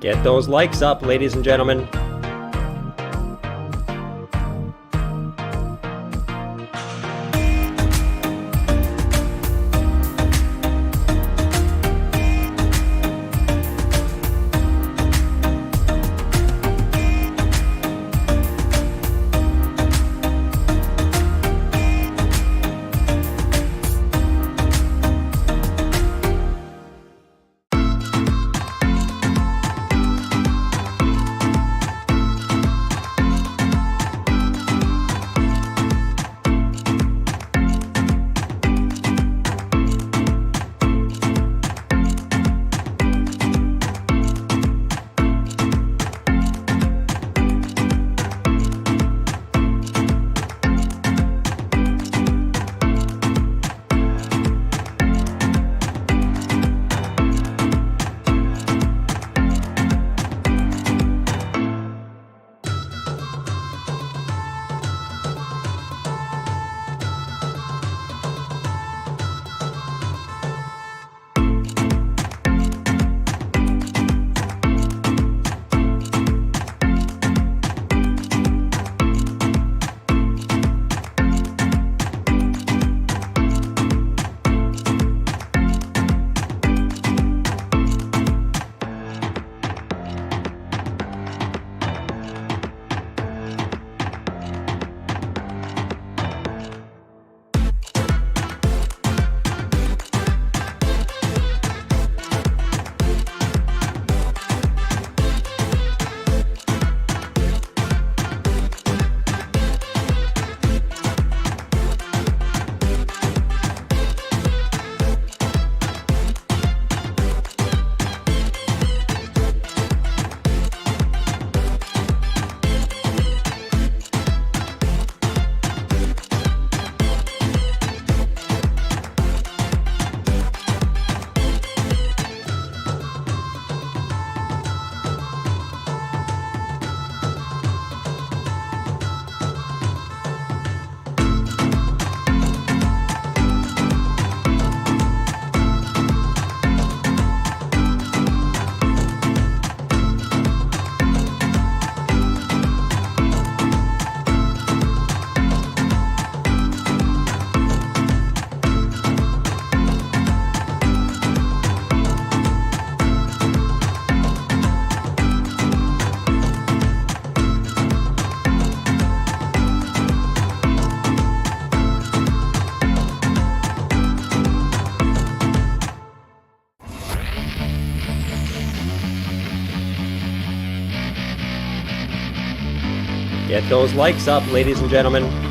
Get those likes up, ladies and gentlemen. Get those likes up, ladies and gentlemen.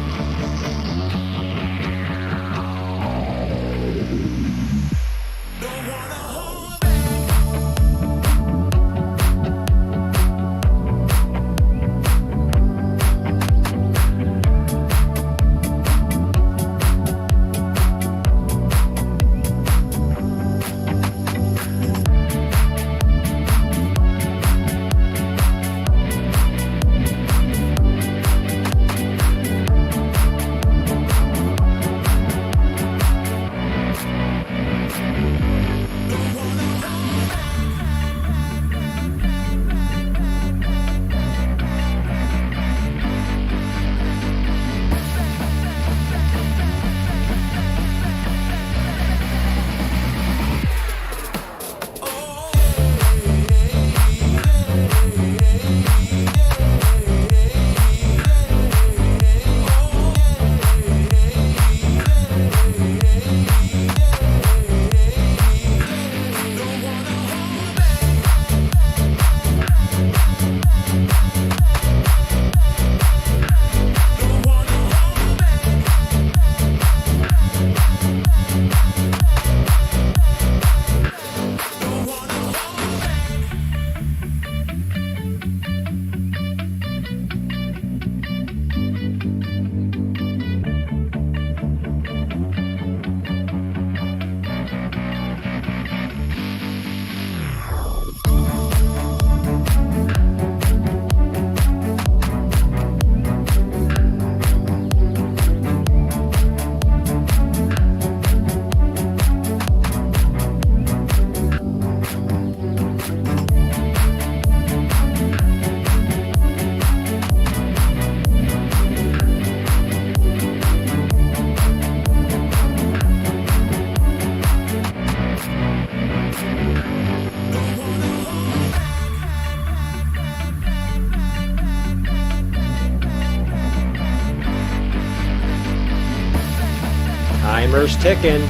Timer's ticking.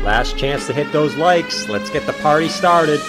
Last chance to hit those likes. Let's get the party started.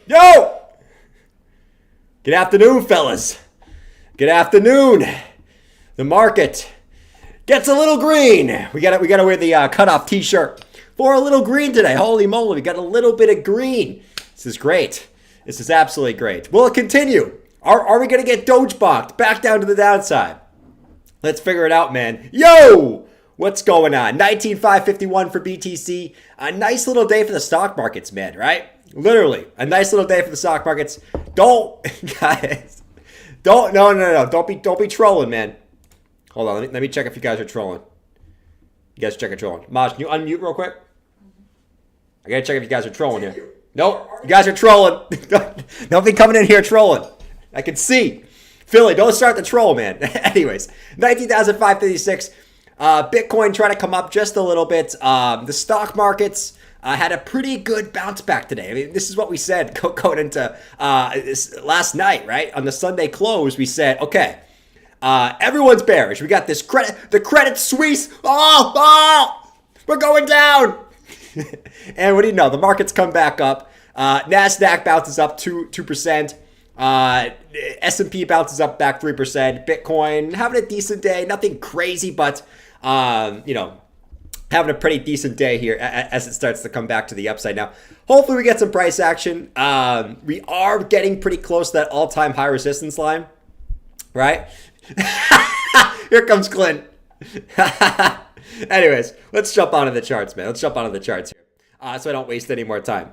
Yo! Good afternoon, fellas. Good afternoon. The market gets a little green. We gotta wear the cutoff t-shirt for a little green today. Holy moly, we got a little bit of green. This is great. This is absolutely great. Will it continue? Are we gonna get Doge bonked back down to the downside? Let's figure it out, man. Yo! What's going on? 19,551 for BTC. A nice little day for the stock markets, man, right? Literally, a nice little day for the stock markets. Don't, guys, no. Don't be trolling, man. Hold on, let me check if you guys are trolling. You guys check if trolling. Maj, can you unmute real quick? I gotta check if you guys are trolling here. Nope, you guys are trolling. Don't be coming in here trolling. I can see. Philly, don't start the troll, man. Anyways, 19,556. Bitcoin trying to come up just a little bit. The stock markets had a pretty good bounce back today. I mean, this is what we said going into last night, right? On the Sunday close, we said, okay, everyone's bearish. We got this the Credit Suisse. We're going down. And what do you know? The markets come back up. NASDAQ bounces up 2%. S&P bounces up back 3%. Bitcoin having a decent day. Nothing crazy, but, having a pretty decent day here as it starts to come back to the upside. Now, hopefully we get some price action. We are getting pretty close to that all-time high resistance line, right? Here comes Clint. Anyways, let's jump onto the charts, man. Let's jump onto the charts here so I don't waste any more time.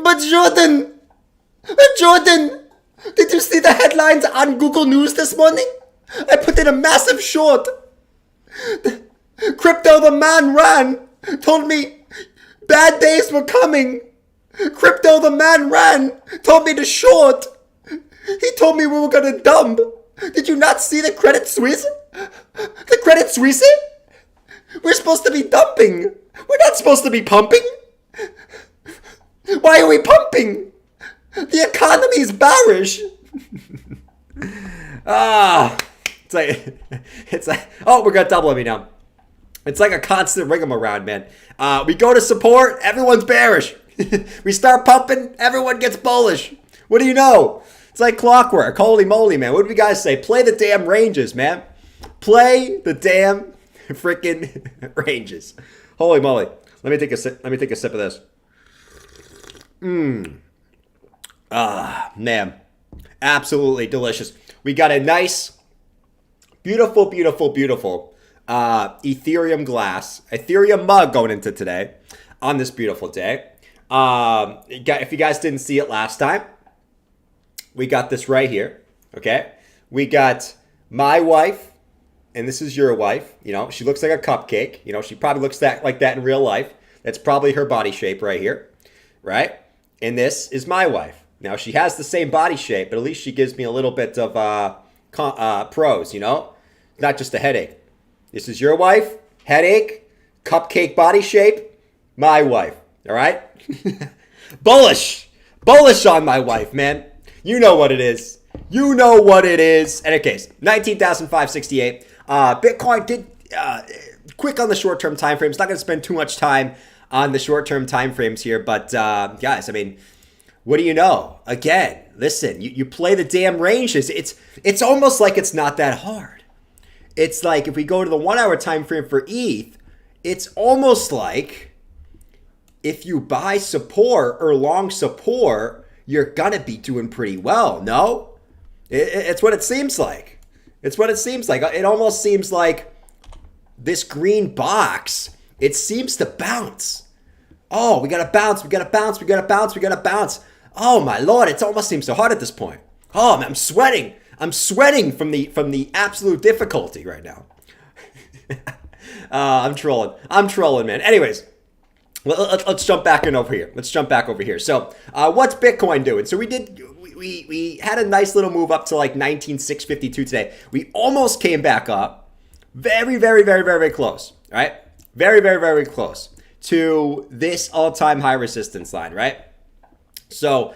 But Jordan, Did you see the headlines on Google News this morning? I put in a massive short. Crypto the man ran. Told me bad days were coming. Crypto the man ran. Told me to short. He told me we were going to dump. Did you not see the Credit Suisse? The Credit Suisse? We're supposed to be dumping. We're not supposed to be pumping. Why are we pumping? The economy is bearish. It's like, oh, we're going to double me now. It's like a constant rigmarole, man. We go to support, everyone's bearish. We start pumping, everyone gets bullish. What do you know? It's like clockwork. Holy moly, man. What do we guys say? Play the damn ranges, man. Play the damn freaking ranges. Holy moly. Let me take a sip of this. Man. Absolutely delicious. We got a nice, beautiful, beautiful, beautiful Ethereum glass, Ethereum mug going into today on this beautiful day. If you guys didn't see it last time, we got this right here, okay? We got my wife, and this is your wife. You know, she looks like a cupcake. You know, she probably looks like that in real life. That's probably her body shape right here, right? And this is my wife. Now, she has the same body shape, but at least she gives me a little bit of pros, you know? Not just a headache. This is your wife, headache, cupcake body shape, my wife, all right? Bullish on my wife, man. You know what it is. You know what it is. In any case, 19,568. Bitcoin did quick on the short-term time frames. Not going to spend too much time on the short-term time frames here, but guys, I mean, what do you know? Again, listen, you play the damn ranges. It's almost like it's not that hard. It's like if we go to the 1 hour time frame for ETH, it's almost like if you buy support or long support, you're gonna be doing pretty well, no? It's what it seems like. It's what it seems like. It almost seems like this green box, it seems to bounce. Oh, we gotta bounce, we gotta bounce, we gotta bounce, we gotta bounce. Oh my Lord, it almost seems so hard at this point. Oh man, I'm sweating. I'm sweating from the absolute difficulty right now. I'm trolling, man. Anyways, let's jump back in over here. Let's jump back over here. So, what's Bitcoin doing? So we had a nice little move up to like 19,652 today. We almost came back up. Very, very, very, very, very close. Right? Very, very, very close to this all-time high resistance line. Right? So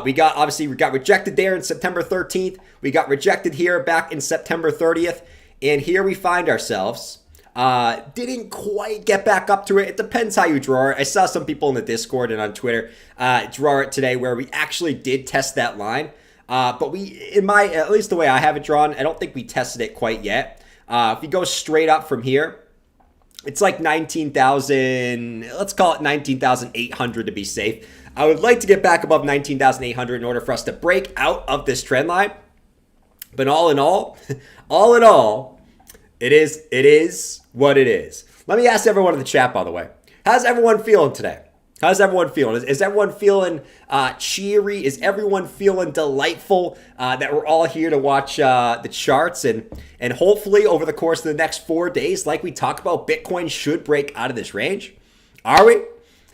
we got rejected there in September 13th. We got rejected here back in September 30th. And here we find ourselves. Didn't quite get back up to it. It depends how you draw it. I saw some people in the Discord and on Twitter draw it today where we actually did test that line. But at least the way I have it drawn, I don't think we tested it quite yet. If you go straight up from here, it's like 19,000, let's call it 19,800 to be safe. I would like to get back above 19,800 in order for us to break out of this trend line. But all in all, it is what it is. Let me ask everyone in the chat, by the way. How's everyone feeling today? How's everyone feeling? Is everyone feeling cheery? Is everyone feeling delightful that we're all here to watch the charts? And hopefully over the course of the next 4 days, like we talk about, Bitcoin should break out of this range. Are we?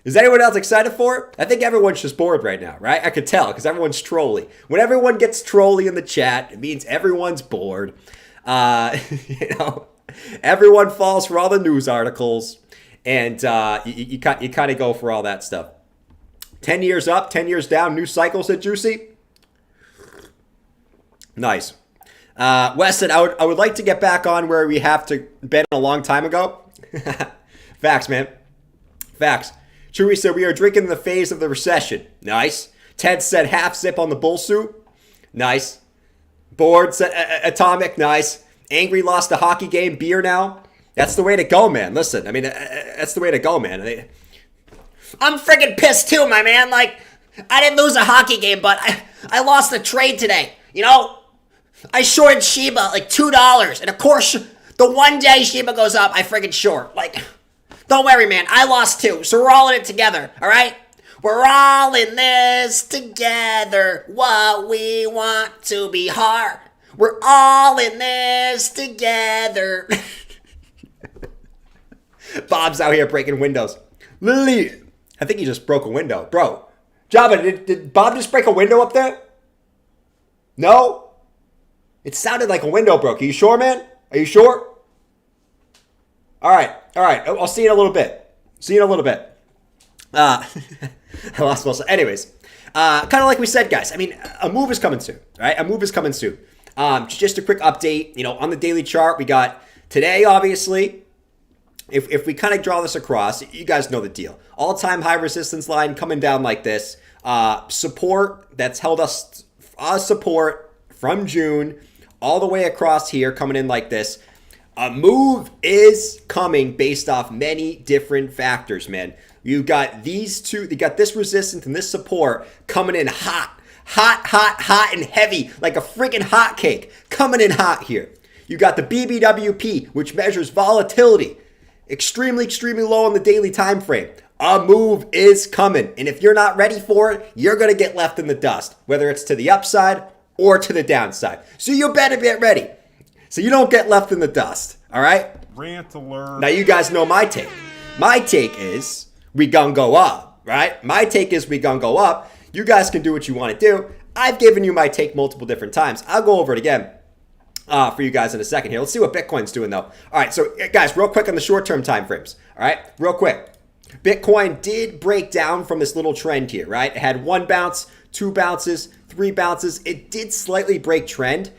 Is anyone else excited for it? I think everyone's just bored right now, right? I could tell because everyone's trolly. When everyone gets trolly in the chat, it means everyone's bored. Everyone falls for all the news articles, and you kind of go for all that stuff. 10 years up, 10 years down, new cycle, said Juicy. Nice. Wes said, I would like to get back on where we have to been a long time ago. Facts, man. Facts. Chewy said, we are drinking the phase of the recession. Nice. Ted said, half sip on the bull suit. Nice. Board said, Atomic. Nice. Angry lost a hockey game. Beer now. That's the way to go, man. Listen, I mean, that's the way to go, man. I'm freaking pissed too, my man. Like, I didn't lose a hockey game, but I lost a trade today. You know, I shorted Shiba like $2. And of course, the one day Shiba goes up, I freaking short. Like, don't worry, man. I lost too. So we're all in it together, all right? We're all in this together. What we want to be hard. We're all in this together. Bob's out here breaking windows. Literally, I think he just broke a window. Bro, Java, did Bob just break a window up there? No? It sounded like a window broke. Are you sure, man? Are you sure? All right. I'll see you in a little bit. I lost most. Anyways, kind of like we said, guys. I mean, a move is coming soon, right? Just a quick update. On the daily chart, we got today, obviously. If we kind of draw this across, you guys know the deal. All-time high resistance line coming down like this. Support that's held us support from June all the way across here, coming in like this. A move is coming based off many different factors, man. You got these two, you got this resistance and this support coming in hot and heavy, like a freaking hot cake, coming in hot here. You got the BBWP, which measures volatility, extremely low on the daily time frame. A move is coming, and if you're not ready for it, you're going to get left in the dust, whether it's to the upside or to the downside. So you better get ready so you don't get left in the dust, all right? Rant alert. Now you guys know my take. My take is we gonna go up, right? My take is we gonna go up. You guys can do what you want to do. I've given you my take multiple different times. I'll go over it again for you guys in a second here. Let's see what Bitcoin's doing though. All right, so guys, real quick on the short-term time frames. All right, real quick. Bitcoin did break down from this little trend here, right? It had one bounce, two bounces, three bounces. It did slightly break trend.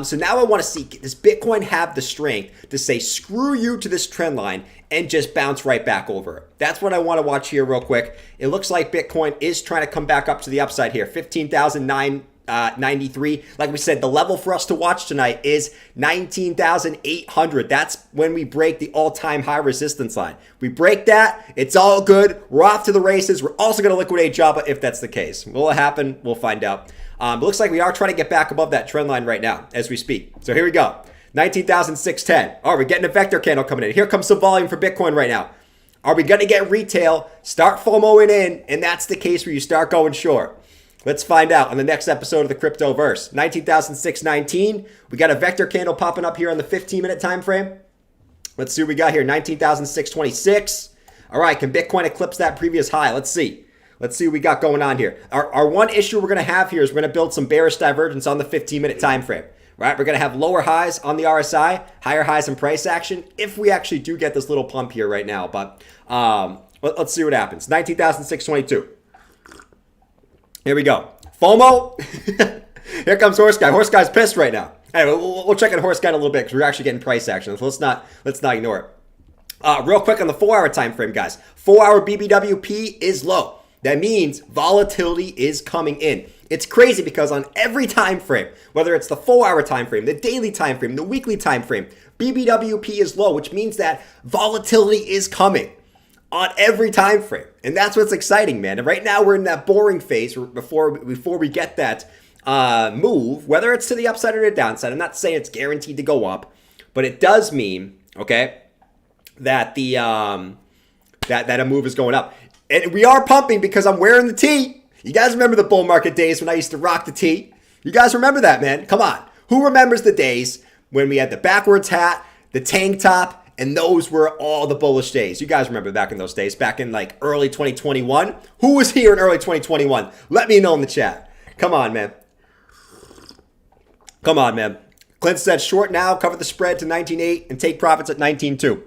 So now I want to see, does Bitcoin have the strength to say, screw you to this trend line and just bounce right back over it? That's what I want to watch here real quick. It looks like Bitcoin is trying to come back up to the upside here. 15,993. Like we said, the level for us to watch tonight is 19,800. That's when we break the all-time high resistance line. We break that, it's all good. We're off to the races. We're also going to liquidate Java if that's the case. Will it happen? We'll find out. It looks like we are trying to get back above that trend line right now as we speak. So here we go. 19,610. All right, we're getting a vector candle coming in. Here comes some volume for Bitcoin right now. Are we going to get retail? Start FOMOing in, and that's the case where you start going short. Let's find out on the next episode of the Cryptoverse. 19,619. We got a vector candle popping up here on the 15-minute time frame. Let's see what we got here. 19,626. All right, can Bitcoin eclipse that previous high? Let's see. Let's see what we got going on here. Our one issue we're going to have here is we're going to build some bearish divergence on the 15-minute time frame. Right? We're going to have lower highs on the RSI, higher highs in price action if we actually do get this little pump here right now. But let's see what happens. 19,622. Here we go. FOMO. Here comes Horse Guy. Horse Guy's pissed right now. Anyway, we'll check on Horse Guy in a little bit because we're actually getting price action. So let's not ignore it. Real quick on the 4-hour time frame, guys. 4-hour BBWP is low. That means volatility is coming in. It's crazy because on every time frame, whether it's the 4-hour time frame, the daily time frame, the weekly time frame, BBWP is low, which means that volatility is coming on every time frame. And that's what's exciting, man. And right now we're in that boring phase before we get that move, whether it's to the upside or the downside. I'm not saying it's guaranteed to go up, but it does mean, okay, that the that a move is going up. And we are pumping because I'm wearing the tee. You guys remember the bull market days when I used to rock the tee? You guys remember that, man? Come on. Who remembers the days when we had the backwards hat, the tank top, and those were all the bullish days? You guys remember back in those days, back in like early 2021? Who was here in early 2021? Let me know in the chat. Come on, man. Come on, man. Clint said short now, cover the spread to 19.8 and take profits at 19.2.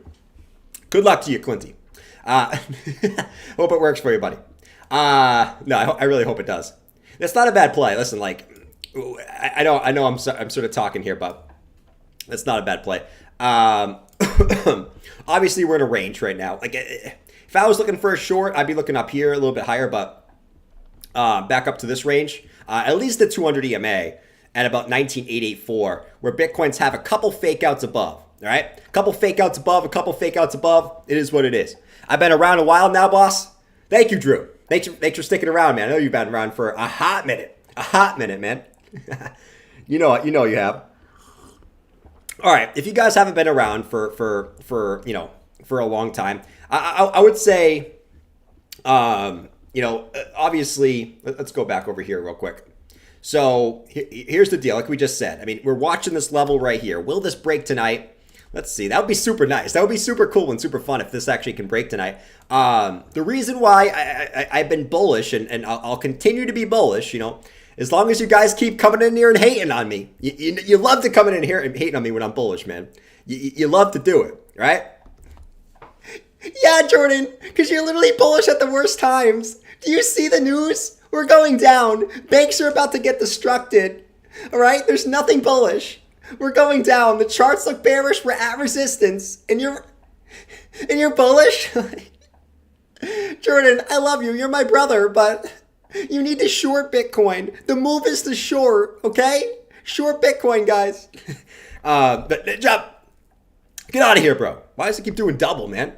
Good luck to you, Clinty. Hope it works for you, buddy. No, I really hope it does. That's not a bad play. Listen, like, I know I'm sort of talking here, but that's not a bad play. Obviously, we're in a range right now. Like, if I was looking for a short, I'd be looking up here a little bit higher, but back up to this range, at least the 200 EMA at about 19,884, where Bitcoins have a couple fake outs above. All right, a couple fake outs above, a couple fake outs above. It is what it is. I've been around a while now, boss. Thank you, Drew. Thanks for sticking around, man. I know you've been around for a hot minute. A hot minute, man. You know you have. All right, if you guys haven't been around for a long time, I would say obviously, let's go back over here real quick. So here's the deal. Like we just said, I mean, we're watching this level right here. Will this break tonight? Let's see. That would be super nice. That would be super cool and super fun if this actually can break tonight. The reason why I've been bullish and I'll continue to be bullish, as long as you guys keep coming in here and hating on me. You love to come in here and hating on me when I'm bullish, man. You love to do it, right? Yeah, Jordan, because you're literally bullish at the worst times. Do you see the news? We're going down. Banks are about to get destructed. All right? There's nothing bullish. We're going down. The charts look bearish. We're at resistance. And you're bullish? Jordan, I love you. You're my brother, but you need to short Bitcoin. The move is to short, okay? Short Bitcoin, guys. But Job, get out of here, bro. Why does it keep doing double, man?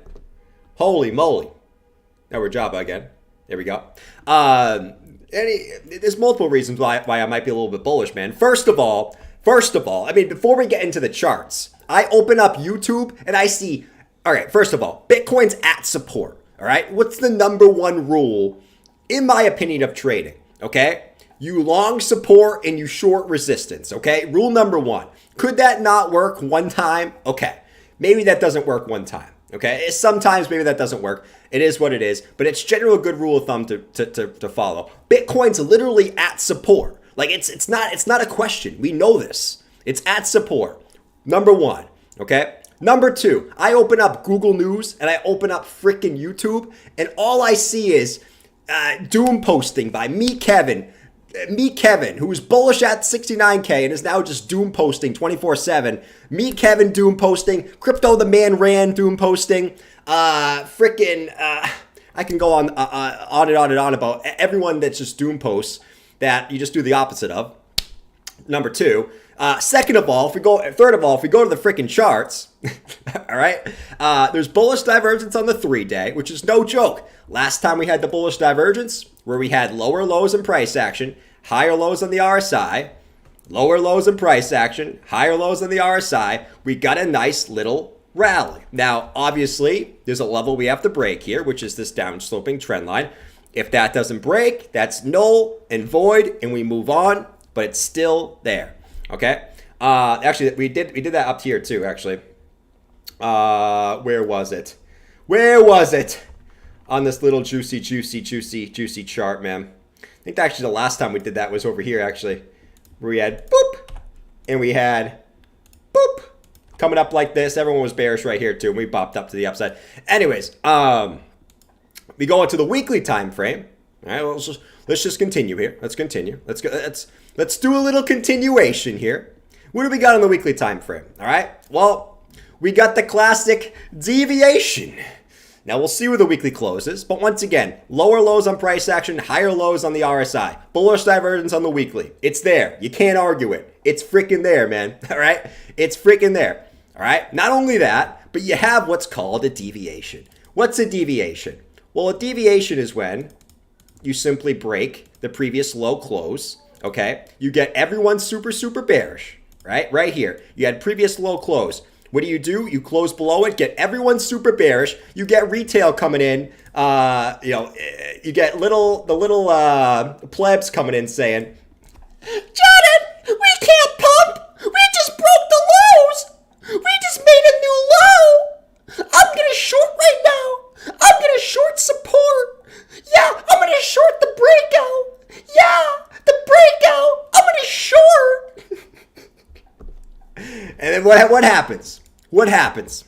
Holy moly. Now we're Jabba again. There we go. There's multiple reasons why I might be a little bit bullish, man. First of all, I mean, before we get into the charts, I open up YouTube and I see, all right, first of all, Bitcoin's at support, all right? What's the number one rule, in my opinion, of trading, okay? You long support and you short resistance, okay? Rule number one. Could that not work one time? Okay. Maybe that doesn't work one time. Okay, sometimes maybe that doesn't work. It is what it is, but it's generally a good rule of thumb to follow. Bitcoin's literally at support. Like it's not a question. We know this. It's at support. Number one. Okay. Number two. I open up Google News and I open up freaking YouTube, and all I see is doom posting by me, Kevin, who was bullish at 69K and is now just doom posting 24/7. Me, Kevin, doom posting. Crypto the Man Ran doom posting. I can go on and on about everyone that's just doom posts that you just do the opposite of. Number two. Third of all, if we go to the freaking charts, all right, there's bullish divergence on the 3-day, which is no joke. Last time we had the bullish divergence, where we had lower lows in price action, higher lows on the RSI, lower lows in price action, higher lows on the RSI, we got a nice little rally. Now, obviously, there's a level we have to break here, which is this downsloping trend line. If that doesn't break, that's null and void, and we move on, but it's still there. Okay. Actually, we did that up here too. Actually, where was it? On this little juicy chart, man. I think actually the last time we did that was over here. Actually, where we had boop, and we had boop coming up like this. Everyone was bearish right here too, and we popped up to the upside. Anyways, we go into the weekly time frame. All right, let's just continue here. Let's continue. Let's do a little continuation here. What do we got on the weekly time frame? All right. Well, we got the classic deviation. Now we'll see where the weekly closes, but once again, lower lows on price action, higher lows on the RSI. Bullish divergence on the weekly. It's there. You can't argue it. It's freaking there, man. All right? It's freaking there. All right? Not only that, but you have what's called a deviation. What's a deviation? Well, a deviation is when you simply break the previous low close, okay? You get everyone super bearish, right? Right here. You had previous low close. What do? You close below it, get everyone super bearish. You get retail coming in. You get the little plebs coming in saying, Jordan, we can't pump. We just broke the lows. We just made a new low. I'm going to short right now. I'm going to short support. Yeah, I'm going to short the breakout. Yeah, the breakout. I'm going to short. And then what happens? What happens?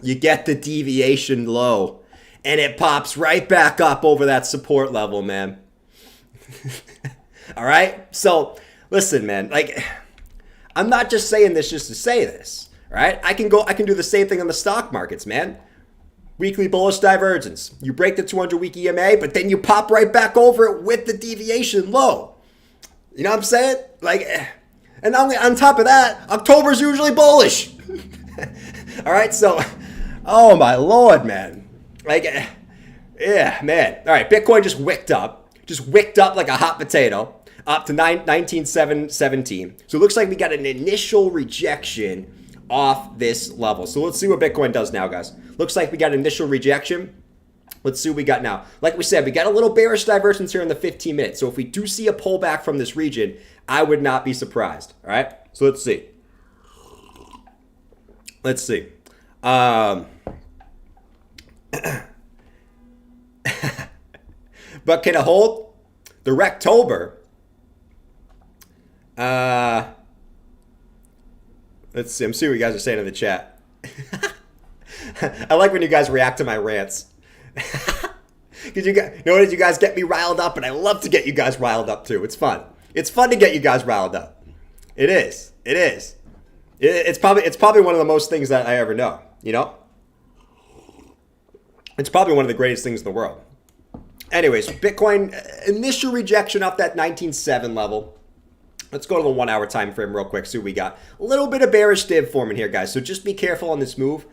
You get the deviation low, and it pops right back up over that support level, man. All right? So, listen, man. Like, I'm not just saying this just to say this, right? I can do the same thing on the stock markets, man. Weekly bullish divergence. You break the 200-week EMA, but then you pop right back over it with the deviation low. You know what I'm saying? Like, and on top of that, October's usually bullish. All right, so, oh my Lord, man. Like, yeah, man. All right, Bitcoin just wicked up like a hot potato, up to 19,717. So it looks like we got an initial rejection off this level. So let's see what Bitcoin does now, guys. Looks like we got initial rejection. Let's see what we got now. Like we said, we got a little bearish divergence here in the 15 minutes. So if we do see a pullback from this region, I would not be surprised. All right. So let's see. Let's see. But can it hold? The Rectober. Let's see. I'm seeing what you guys are saying in the chat. I like when you guys react to my rants. Because you guys, you guys get me riled up, and I love to get you guys riled up too. It's fun. It's fun to get you guys riled up. It is. It is. It's probably one of the most things that I ever know. You know. It's probably one of the greatest things in the world. Anyways, Bitcoin initial rejection off that 19.7 level. Let's go to the 1 hour time frame real quick. See what we got. A little bit of bearish div forming here, guys. So just be careful on this move.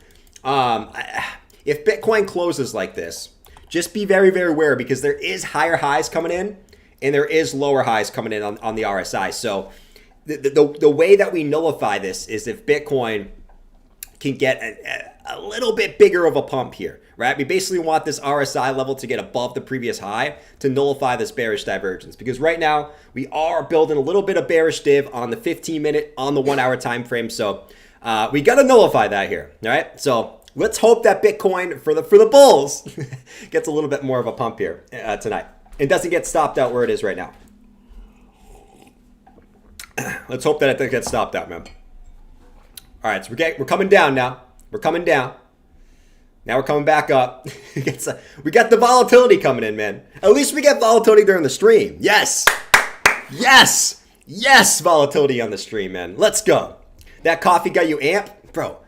If Bitcoin closes like this, just be very, very aware because there is higher highs coming in and there is lower highs coming in on the RSI. So the way that we nullify this is if Bitcoin can get a little bit bigger of a pump here, right? We basically want this RSI level to get above the previous high to nullify this bearish divergence. Because right now we are building a little bit of bearish div on the 15 minute, on the 1 hour time frame. So we got to nullify that here, all right? So let's hope that Bitcoin for the bulls gets a little bit more of a pump here tonight. It doesn't get stopped out where it is right now. Let's hope that it gets stopped out, man. All right, so we're coming down now. We're coming down. Now we're coming back up. We got the volatility coming in, man. At least we get volatility during the stream. Yes. Yes. Yes, volatility on the stream, man. Let's go. That coffee got you amped? Bro,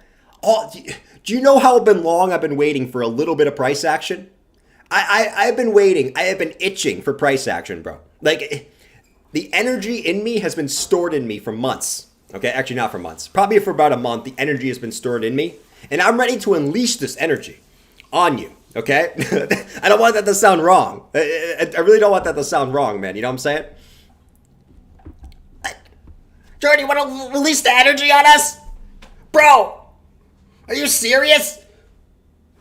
do you know how long I've been waiting for a little bit of price action? I've been waiting. I have been itching for price action, bro. Like, the energy in me has been stored in me for months. Okay, actually not for months. Probably for about a month, the energy has been stored in me. And I'm ready to unleash this energy on you, okay? I don't want that to sound wrong. I really don't want that to sound wrong, man. You know what I'm saying? Jordan, you want to release the energy on us? Bro, are you serious?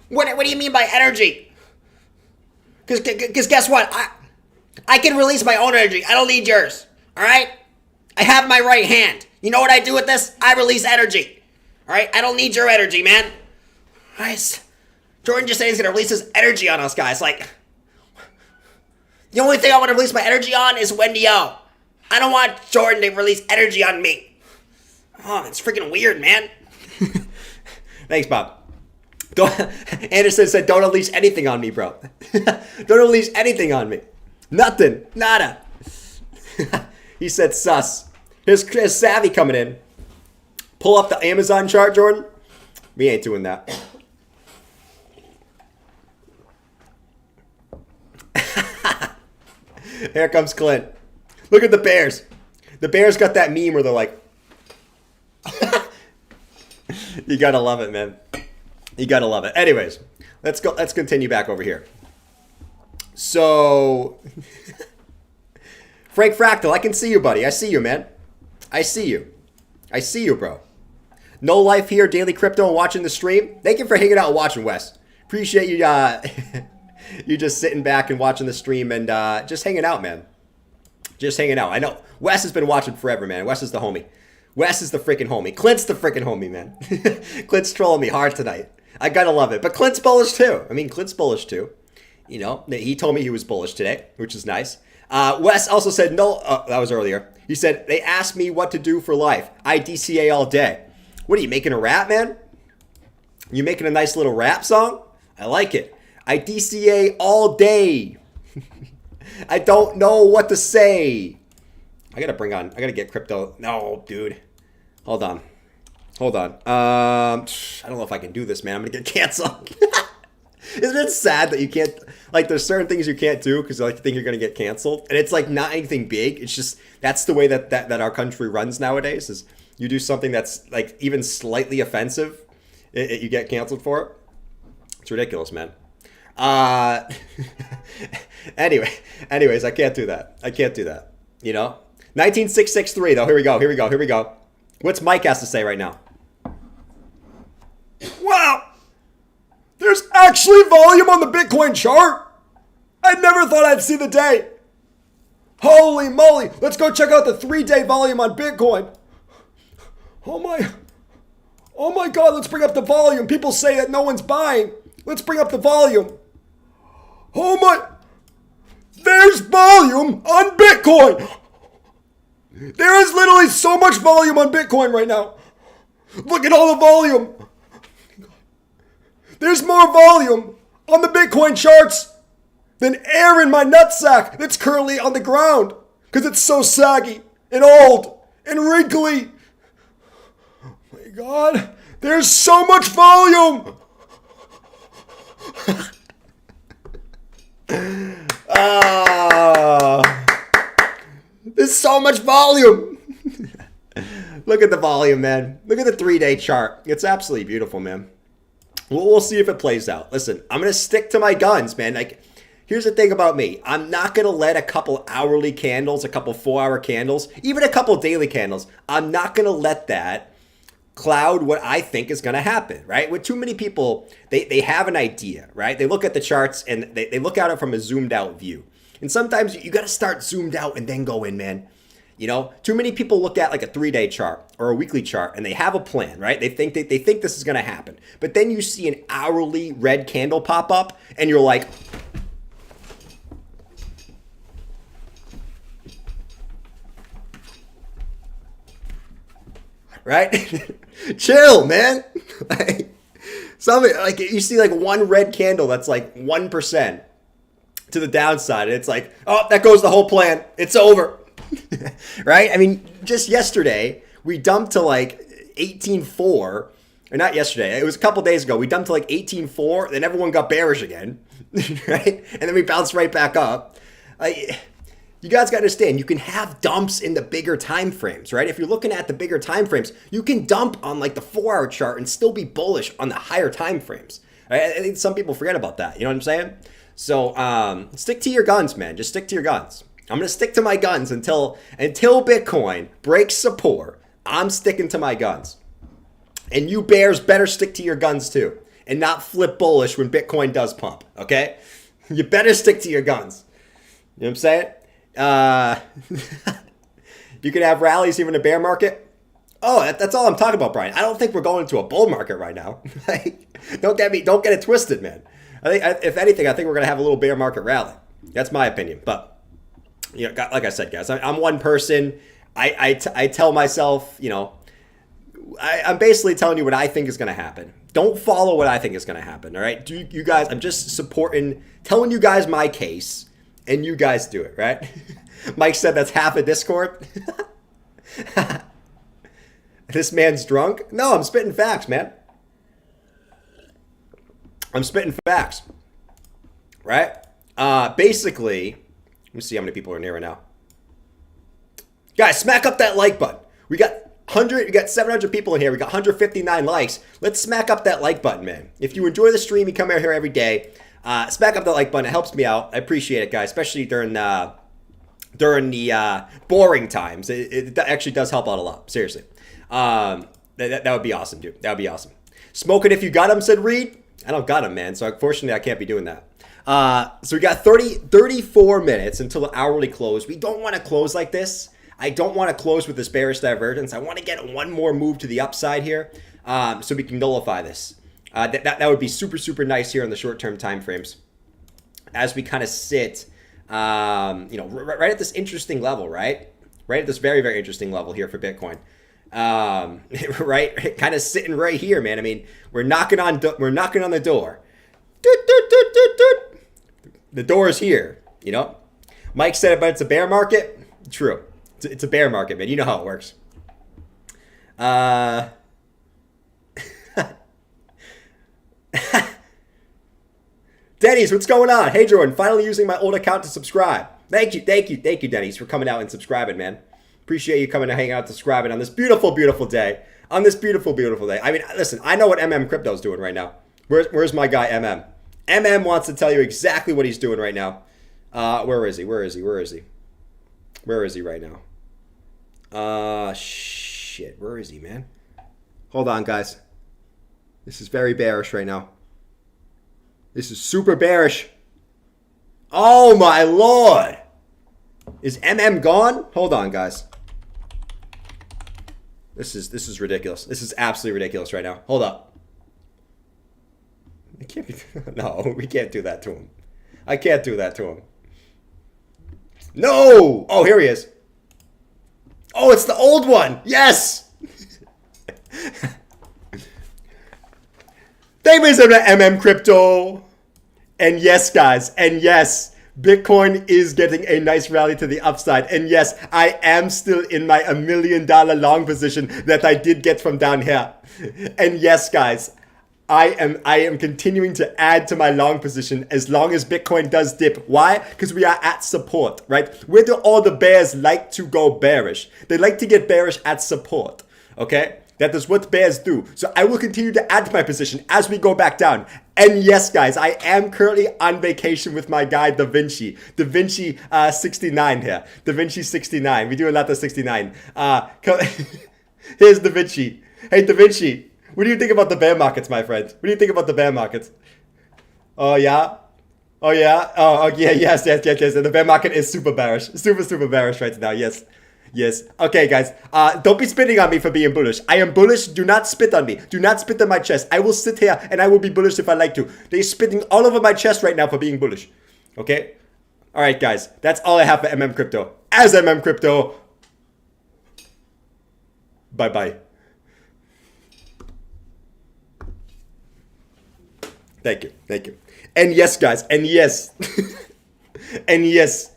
What do you mean by energy? Because guess what? I can release my own energy. I don't need yours, all right? I have my right hand. You know what I do with this? I release energy. All right? I don't need your energy, man. Guys, Jordan just said he's going to release his energy on us, guys. Like, the only thing I want to release my energy on is Wendy O. I don't want Jordan to release energy on me. Oh, it's freaking weird, man. Thanks, Bob. Anderson said, don't unleash anything on me, bro. Don't unleash anything on me. Nothing. Nada. He said sus. Here's Savvy coming in. Pull up the Amazon chart, Jordan. We ain't doing that. Here comes Clint. Look at the Bears. The Bears got that meme where they're like, you gotta love it, man. You gotta love it. Anyways, let's go. Let's continue back over here. So, Frank Fractal, I can see you, buddy. I see you, man. I see you. I see you, bro. No life here, daily crypto, and watching the stream. Thank you for hanging out and watching, Wes. Appreciate you. You just sitting back and watching the stream and just hanging out, man. Just hanging out. I know Wes has been watching forever, man. Wes is the homie. Wes is the freaking homie. Clint's the freaking homie, man. Clint's trolling me hard tonight. I gotta love it. But Clint's bullish too. I mean, Clint's bullish too. You know, he told me he was bullish today, which is nice. Wes also said, no, that was earlier. He said, they asked me what to do for life. I DCA all day. What are you, making a rap, man? You making a nice little rap song? I like it. I DCA all day. I don't know what to say. I gotta get crypto. No, dude. Hold on. I don't know if I can do this, man. I'm gonna get canceled. Isn't it sad that you can't, like, there's certain things you can't do because like, you think you're going to get canceled? And it's like not anything big. It's just, that's the way that our country runs nowadays is you do something that's like even slightly offensive, you get canceled for it. It's ridiculous, man. Anyways, I can't do that. You know? 19663 though. Here we go. What's Mike has to say right now? Wow. The There's actually volume on the Bitcoin chart. I never thought I'd see the day. Holy moly. Let's go check out the 3-day volume on Bitcoin. Oh my God. Let's bring up the volume. People say that no one's buying. Let's bring up the volume. Oh my. There's volume on Bitcoin. There is literally so much volume on Bitcoin right now. Look at all the volume. There's more volume on the Bitcoin charts than air in my nutsack that's currently on the ground because it's so saggy and old and wrinkly. Oh my God, there's so much volume. There's so much volume. Look at the volume, man. Look at the 3-day chart. It's absolutely beautiful, man. We'll see if it plays out. Listen, I'm going to stick to my guns, man. Like, here's the thing about me. I'm not going to let a couple hourly candles, a couple 4-hour candles, even a couple daily candles, I'm not going to let that cloud what I think is going to happen, right? With too many people, they have an idea, right? They look at the charts and they look at it from a zoomed out view. And sometimes you got to start zoomed out and then go in, man. You know, too many people look at like a 3-day chart or a weekly chart and they have a plan, right? They think this is going to happen. But then you see an hourly red candle pop up and you're like, right? Chill, man. Like, like you see like one red candle that's like 1% to the downside and it's like, oh, that goes the whole plan. It's over. Right? I mean, just yesterday, we dumped to like 18.4, or not yesterday, it was a couple days ago, we dumped to like 18.4, then everyone got bearish again, right? And then we bounced right back up. You guys got to understand, you can have dumps in the bigger time frames, right? If you're looking at the bigger time frames, you can dump on like the 4-hour chart and still be bullish on the higher time frames. Right? I think some people forget about that, you know what I'm saying? So stick to your guns, man. Just stick to your guns. I'm going to stick to my guns until Bitcoin breaks support. I'm sticking to my guns. And you bears better stick to your guns too and not flip bullish when Bitcoin does pump, okay? You better stick to your guns. You know what I'm saying? You can have rallies even in a bear market. Oh, that's all I'm talking about, Brian. I don't think we're going into a bull market right now. Don't get it twisted, man. I think, if anything, I think we're going to have a little bear market rally. That's my opinion, but you know, like I said, guys, I'm one person. I tell myself, you know, I'm basically telling you what I think is going to happen. Don't follow what I think is going to happen, all right? You guys, I'm just telling you guys my case, and you guys do it, right? Mike said that's half a Discord. This man's drunk? No, I'm spitting facts, man. I'm spitting facts, right? Basically... Let me see how many people are in here right now. Guys, smack up that like button. We got 700 people in here. We got 159 likes. Let's smack up that like button, man. If you enjoy the stream, you come out here every day. Smack up that like button. It helps me out. I appreciate it, guys, especially during the boring times. It actually does help out a lot. Seriously. That would be awesome, dude. That would be awesome. Smoke it if you got him, said Reed. I don't got him, man. So unfortunately, I can't be doing that. So we got 34 minutes until the hourly close. We don't want to close like this. I don't want to close with this bearish divergence. I want to get one more move to the upside here, so we can nullify this. That would be super, super nice here in the short-term time frames as we kind of sit, you know, right at this interesting level, right? Right at this very, very interesting level here for Bitcoin. Right? Kind of sitting right here, man. I mean, we're knocking on the door. The door is here, you know? Mike said it, but it's a bear market. True. It's a bear market, man. You know how it works. Denny's, what's going on? Hey, Jordan, finally using my old account to subscribe. Thank you, Denny's, for coming out and subscribing, man. Appreciate you coming to hang out and subscribing on this beautiful, beautiful day. On this beautiful, beautiful day. I mean, listen, I know what Crypto's doing right now. Where's my guy, MM wants to tell you exactly what he's doing right now. Where is he right now? Shit. Where is he, man? Hold on, guys. This is very bearish right now. This is super bearish. Oh my lord. Is MM gone? Hold on, guys. This is ridiculous. This is absolutely ridiculous right now. Hold up. It can't be, no, we can't do that to him. I can't do that to him. No! Oh, here he is. Oh, it's the old one. Yes! Thank you for MM Crypto. And yes, guys, and yes, Bitcoin is getting a nice rally to the upside. And yes, I am still in my $1 million long position that I did get from down here. And yes, guys, I am continuing to add to my long position as long as Bitcoin does dip. Why? Because we are at support, right? Where do all the bears like to go bearish? They like to get bearish at support, okay? That is what bears do. So I will continue to add to my position as we go back down. And yes, guys, I am currently on vacation with my guy, Da Vinci. Da Vinci 69 here. Da Vinci 69. We do a lot of 69. Here's Da Vinci. Hey, Da Vinci. What do you think about the bear markets, my friend? What do you think about the bear markets? Oh, yeah? Oh, yeah? Oh, yeah, yes. The bear market is super bearish. Super bearish right now, yes. Yes. Okay, guys. Don't be spitting on me for being bullish. I am bullish. Do not spit on me. Do not spit on my chest. I will sit here and I will be bullish if I like to. They're spitting all over my chest right now for being bullish. Okay? All right, guys. That's all I have for MM Crypto. As MM Crypto, bye-bye. Thank you. And yes, guys, and yes. And yes.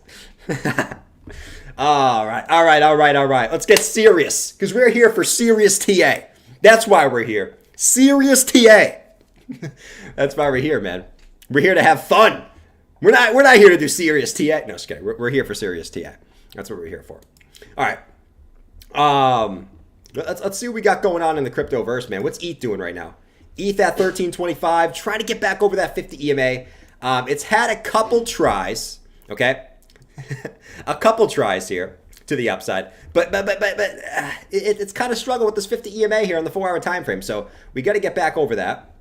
All right. Let's get serious, because we're here for serious TA. That's why we're here. Serious TA. That's why we're here, man. We're here to have fun. We're not here to do serious TA. No, it's okay. We're here for serious TA. That's what we're here for. All right. Let's see what we got going on in the crypto verse, man. What's ETH doing right now? ETH at 1325, trying to get back over that 50 EMA. It's had a couple tries, okay? A couple tries here to the upside, but it's kind of struggled with this 50 EMA here on the 4-hour time frame. So we got to get back over that.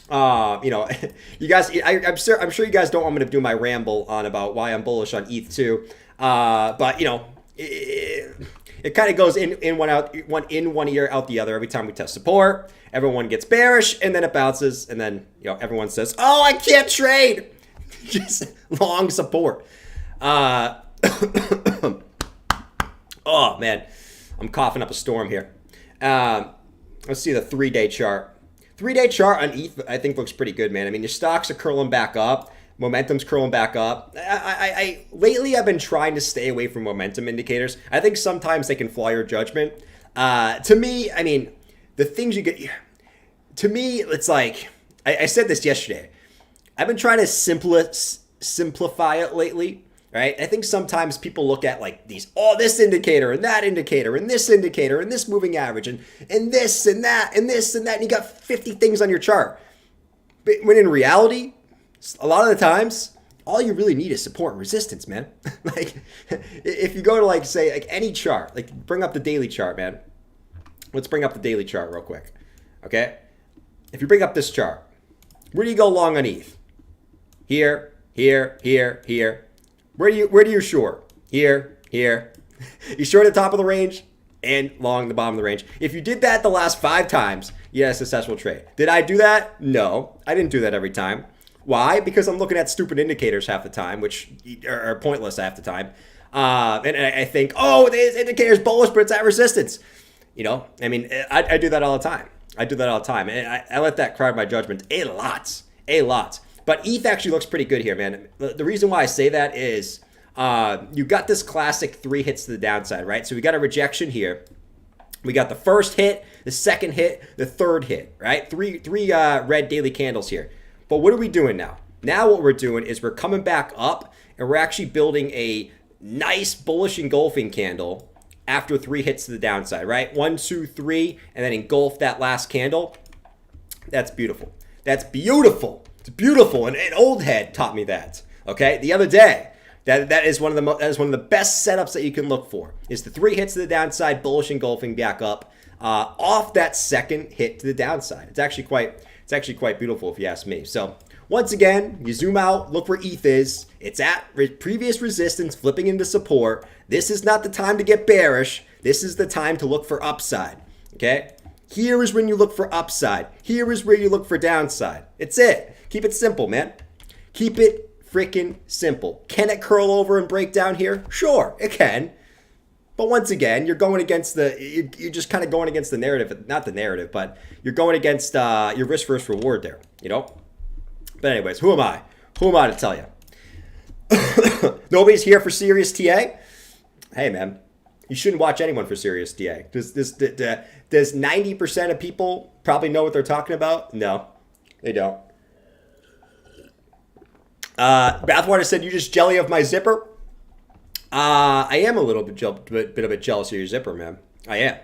You guys, I'm sure you guys don't want me to do my ramble on about why I'm bullish on ETH too. But it kind of goes in one out, one ear out the other every time we test support. Everyone gets bearish, and then it bounces, and then everyone says, "Oh, I can't trade." Just long support. Oh man, I'm coughing up a storm here. Let's see the 3-day chart. 3-day chart on ETH, I think, looks pretty good, man. I mean, your stocks are curling back up. Momentum's curling back up. Lately, I've been trying to stay away from momentum indicators. I think sometimes they can flaw your judgment. To me, I mean, the things you get... To me, it's like... I said this yesterday. I've been trying to simplify it lately, right? I think sometimes people look at like these, this indicator and that indicator and this indicator and this moving average and this and that and this and that, and you got 50 things on your chart. But when in reality, a lot of the times, all you really need is support and resistance, man. Like, if you go to like, say, like any chart, like bring up the daily chart, man. Let's bring up the daily chart real quick, okay? If you bring up this chart, where do you go long on ETH? Here. Where do you short? Here. You short at the top of the range and long the bottom of the range. If you did that the last 5 times, you had a successful trade. Did I do that? No, I didn't do that every time. Why? Because I'm looking at stupid indicators half the time, which are pointless half the time. And I think, this indicator's bullish, but it's at resistance. I mean, I do that all the time. And I let that crowd my judgment a lot. But ETH actually looks pretty good here, man. The reason why I say that is you got this classic 3 hits to the downside, right? So we got a rejection here. We got the first hit, the second hit, the third hit, right? Three red daily candles here. But what are we doing now? Now what we're doing is we're coming back up, and we're actually building a nice bullish engulfing candle after 3 hits to the downside, right? 1, 2, 3, and then engulf that last candle. That's beautiful. It's beautiful, and an old head taught me that. Okay, the other day, that is one of the best setups that you can look for. Is the 3 hits to the downside, bullish engulfing back up, off that second hit to the downside. It's actually quite beautiful if you ask me. So Once again, you zoom out, look where ETH is. It's at previous resistance, flipping into support. This is not the time to get bearish. This is the time to look for upside, okay? Here is when you look for upside. Here is where you look for downside. It's it. Keep it simple, man. Keep it freaking simple. Can it curl over and break down here? Sure, it can. But once again, you're going against you're just kind of going against the narrative, not the narrative, but you're going against your risk versus reward there, you know? But anyways, who am I? Who am I to tell you? Nobody's here for serious TA? Hey, man, you shouldn't watch anyone for serious TA. Does 90% of people probably know what they're talking about? No, they don't. Bathwater said, you just jelly of my zipper? I am a little bit of a jealous of your zipper, man. I am.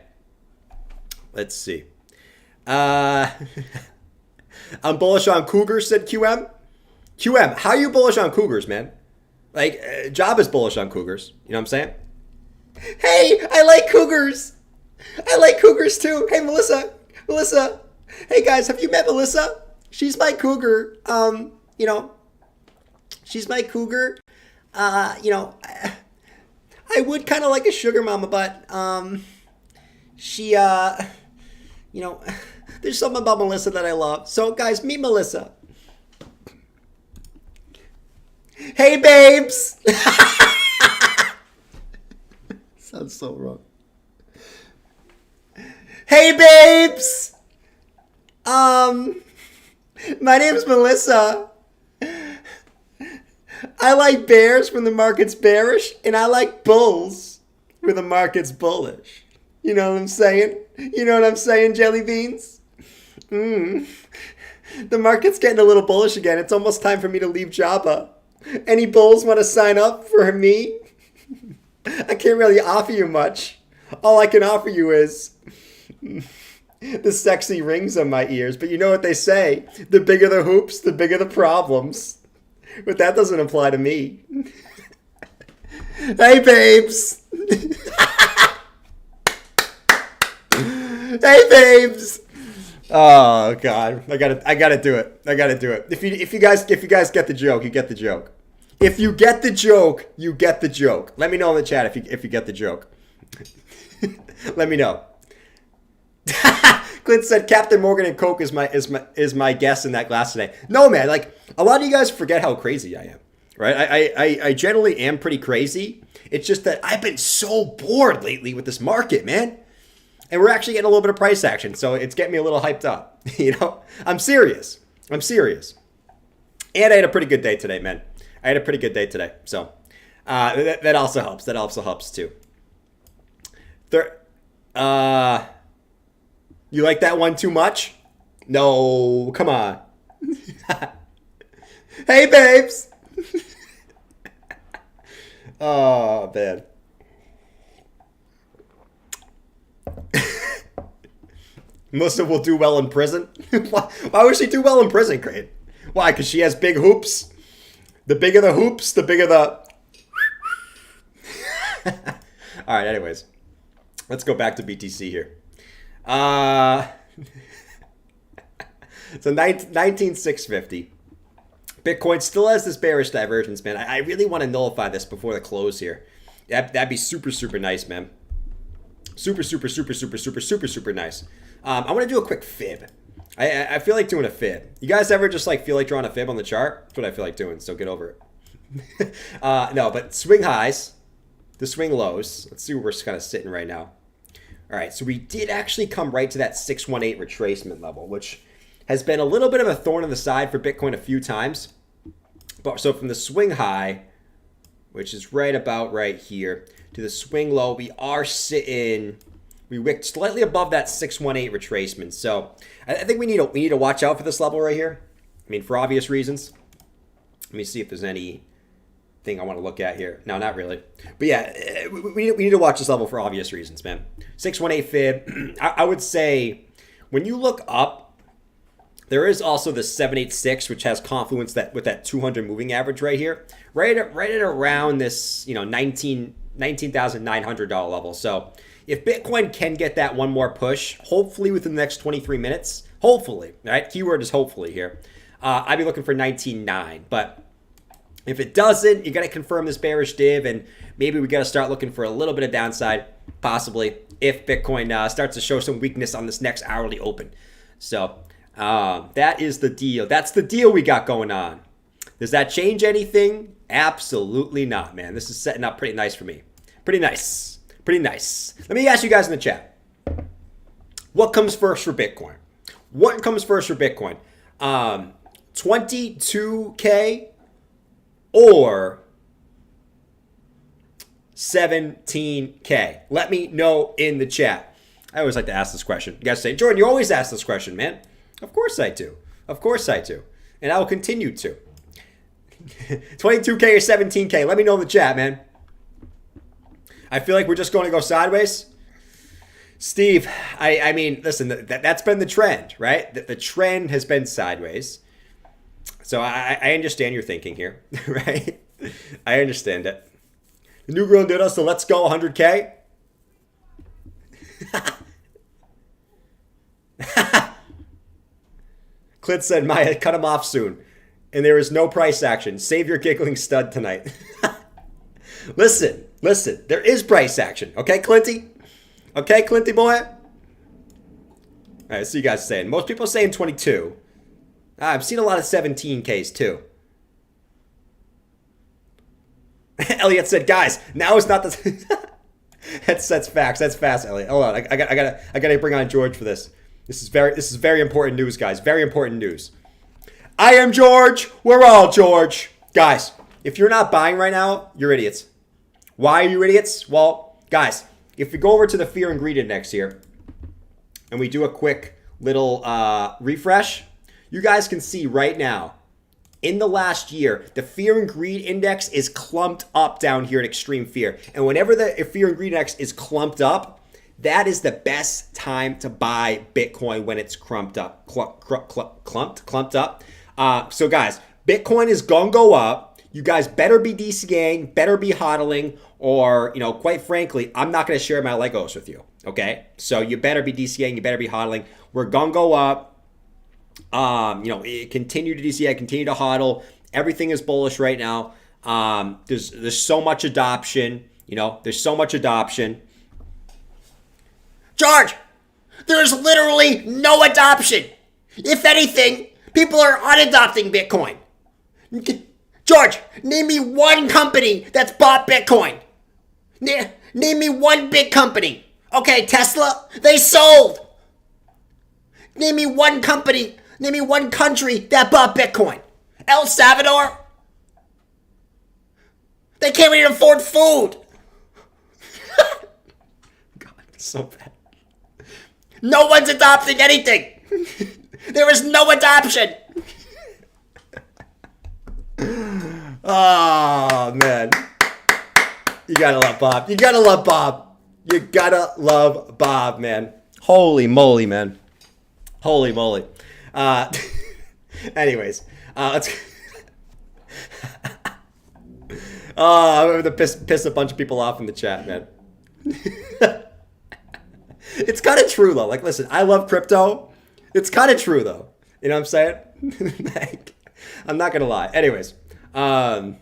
Let's see. I'm bullish on Cougars, said QM. QM, how are you bullish on Cougars, man? Like, Job is bullish on Cougars. You know what I'm saying? Hey, I like Cougars. I like Cougars too. Hey, Melissa. Melissa. Hey, guys, have you met Melissa? She's my cougar. You know, she's my cougar. You know, I would kind of like a sugar mama, but she, you know, there's something about Melissa that I love. So, guys, meet Melissa. Hey, babes. Sounds so wrong. Hey, babes. My name's Melissa. I like bears when the market's bearish, and I like bulls when the market's bullish. You know what I'm saying? You know what I'm saying, jelly beans? The market's getting a little bullish again. It's almost time for me to leave Java. Any bulls want to sign up for me? I can't really offer you much. All I can offer you is the sexy rings on my ears. But you know what they say? The bigger the hoops, the bigger the problems. But that doesn't apply to me. Hey, babes. Hey, babes. Oh God, I gotta do it. I gotta do it. If you guys get the joke, you get the joke. If you get the joke, you get the joke. Let me know in the chat if you get the joke. Let me know. Clint said Captain Morgan and Coke is my guest in that class today. No, man, like a lot of you guys forget how crazy I am, right? I generally am pretty crazy. It's just that I've been so bored lately with this market, man. And we're actually getting a little bit of price action, so it's getting me a little hyped up. You know, I'm serious. I'm serious. And I had a pretty good day today, man. I had a pretty good day today, so that also helps. That also helps too. You like that one too much? No, come on. Hey, babes. Oh, man. Melissa will do well in prison. Why would she do well in prison, Crane? Why? Because she has big hoops. The bigger the hoops, the bigger the... All right, anyways. Let's go back to BTC here. So 19,650. Bitcoin still has this bearish divergence, man. I really want to nullify this before the close here. That'd be super, super nice, man. Super, super, super, super, super, super, super nice. I want to do a quick fib. I feel like doing a fib. You guys ever just like feel like drawing a fib on the chart? That's what I feel like doing, so get over it. No, but swing highs, the swing lows. Let's see where we're kind of sitting right now. All right, so we did actually come right to that 618 retracement level, which has been a little bit of a thorn in the side for Bitcoin a few times. But so from the swing high, which is right about right here, to the swing low, we are sitting, we wicked slightly above that 618 retracement. So I think we need to watch out for this level right here. I mean, for obvious reasons. Let me see if there's anything I want to look at here. No, not really. But yeah, we need to watch this level for obvious reasons, man. 618 fib. I would say when you look up, there is also the 786, which has confluence with that 200 moving average right here, right at around this, you know, $19,900 level. So if Bitcoin can get that one more push, hopefully within the next 23 minutes, hopefully, right? Keyword is hopefully here. I'd be looking for 19.9. But if it doesn't, you got to confirm this bearish div, and maybe we got to start looking for a little bit of downside, possibly, if Bitcoin starts to show some weakness on this next hourly open. So that is the deal. That's the deal we got going on. Does that change anything? Absolutely not, man. This is setting up pretty nice for me. Pretty nice. Pretty nice. Let me ask you guys in the chat. What comes first for Bitcoin? What comes first for Bitcoin? 22K or 17K? Let me know in the chat. I always like to ask this question. You guys say, Jordan, you always ask this question, man. Of course I do. Of course I do. And I will continue to. 22K or 17K? Let me know in the chat, man. I feel like we're just going to go sideways. Steve, I mean, listen, that's been the trend, right? The trend has been sideways. So I understand your thinking here, right? I understand it. The new girl did us, so let's go 100K. Clint said, Maya, cut him off soon. And there is no price action. Save your giggling stud tonight. Listen, there is price action. Okay, Clinty? Okay, Clinty boy? All right, let's see you guys saying. Most people are saying 22. I've seen a lot of 17Ks too. Elliot said, guys, now is not the... that's facts. That's fast, Elliot. Hold on, I gotta bring on George for this. This is very important news, guys. Very important news. I am George. We're all George. Guys, if you're not buying right now, you're idiots. Why are you idiots? Well, guys, if we go over to the Fear and Greed Index here, and we do a quick little refresh, you guys can see right now, in the last year, the Fear and Greed Index is clumped up down here at Extreme Fear. And whenever the Fear and Greed Index is clumped up, that is the best time to buy Bitcoin when it's clumped up. Clumped up. So guys, Bitcoin is gonna go up. You guys better be DCAing, better be hodling, or, quite frankly, I'm not gonna share my Legos with you. Okay? So you better be DCAing, you better be hodling. We're gonna go up. Continue to DCA, continue to hodl. Everything is bullish right now. There's so much adoption. There's so much adoption. George, there's literally no adoption. If anything, people are unadopting Bitcoin. George, name me one company that's bought Bitcoin. Name me one big company. Okay, Tesla, they sold. Name me one company, name me one country that bought Bitcoin. El Salvador, they can't even afford food. God, so bad. No one's adopting anything. There is no adoption. Oh, man. You gotta love Bob. You gotta love Bob. You gotta love Bob, man. Holy moly, man. Holy moly. Anyways, let's... I'm going to piss a bunch of people off in the chat, man. It's kind of true, though. Like, listen, I love crypto. It's kind of true, though. You know what I'm saying? Like, I'm not going to lie. Anyways. But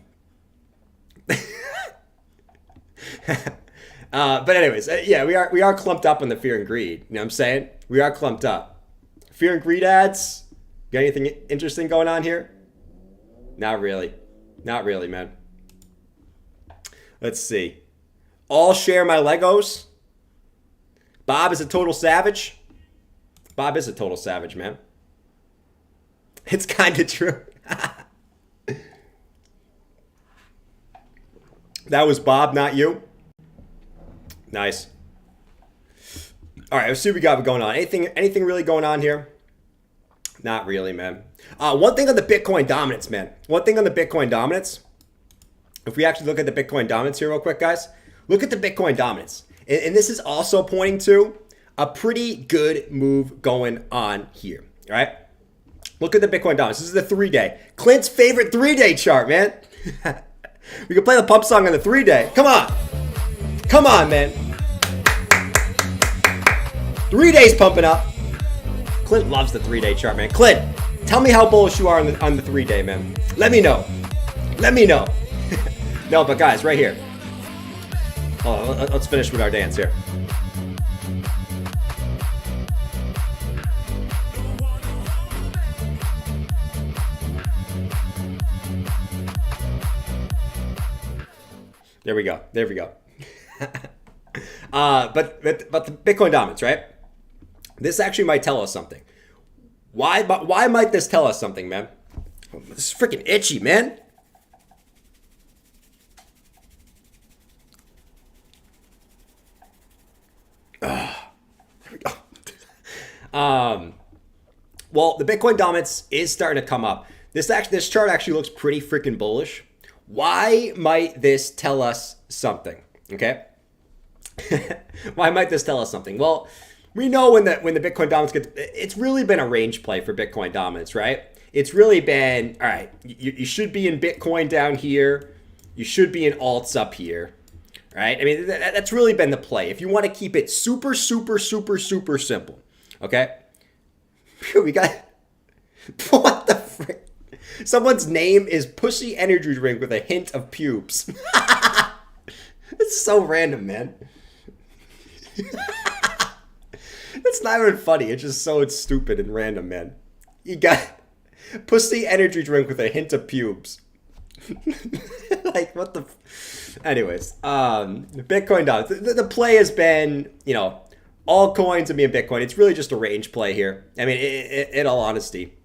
anyways, yeah, we are clumped up on the Fear and Greed. You know what I'm saying? We are clumped up. Fear and Greed ads? Got anything interesting going on here? Not really. Not really, man. Let's see. All share my Legos. Bob is a total savage. Bob is a total savage, man. It's kind of true. That was Bob, not you. Nice. All right, let's see what we got going on. Anything really going on here? Not really, man. One thing on the Bitcoin dominance, man. One thing on the Bitcoin dominance. If we actually look at the Bitcoin dominance here real quick, guys. Look at the Bitcoin dominance. And this is also pointing to a pretty good move going on here, all right? Look at the Bitcoin dominance. This is the 3-day. Clint's favorite 3-day chart, man. We can play the pump song on the 3-day. Come on. Come on, man. 3 days pumping up. Clint loves the 3-day chart, man. Clint, Tell me how bullish you are on the 3-day, man. Let me know. Let me know. No, but guys, right here. Hold on, let's finish with our dance here. There we go. There we go. But the Bitcoin dominance, right? This actually might tell us something. Why might this tell us something, man? This is freaking itchy, man. There we go. Well, the Bitcoin dominance is starting to come up. This chart actually looks pretty freaking bullish. Why might this tell us something? Okay. Why might this tell us something? Well, we know when the Bitcoin dominance it's really been a range play for Bitcoin dominance, right? It's really been, all right, you should be in Bitcoin down here. You should be in alts up here, right? I mean, that's really been the play. If you want to keep it super, super, super, super simple, okay? We got, what the frick? Someone's name is Pussy Energy Drink with a hint of pubes. It's so random, man. It's not even funny. It's just so stupid and random, man. You got Pussy Energy Drink with a hint of pubes. Like, what the... Anyways, Bitcoin dominance. The play has been, all coins and being Bitcoin. It's really just a range play here. I mean, in all honesty,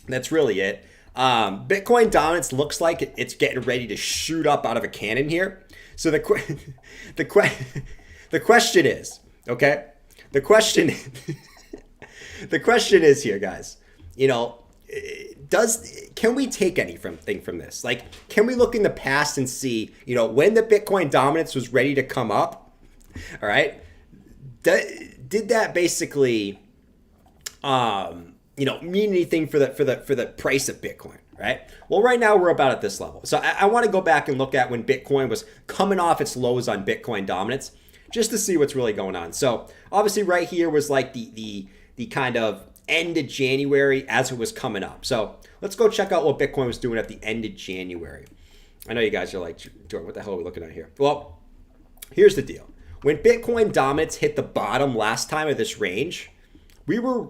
that's really it. Bitcoin dominance looks like it's getting ready to shoot up out of a cannon here. So the question is, okay? The question is here, guys. Can we take anything from this? Like, can we look in the past and see, when the Bitcoin dominance was ready to come up? All right, did that basically, mean anything for the price of Bitcoin? Right. Well, right now we're about at this level. So I want to go back and look at when Bitcoin was coming off its lows on Bitcoin dominance, just to see what's really going on. So obviously right here was like the kind of end of January as it was coming up. So let's go check out what Bitcoin was doing at the end of January. I know you guys are like, Jordan, what the hell are we looking at here? Well, here's the deal. When Bitcoin dominance hit the bottom last time of this range, we were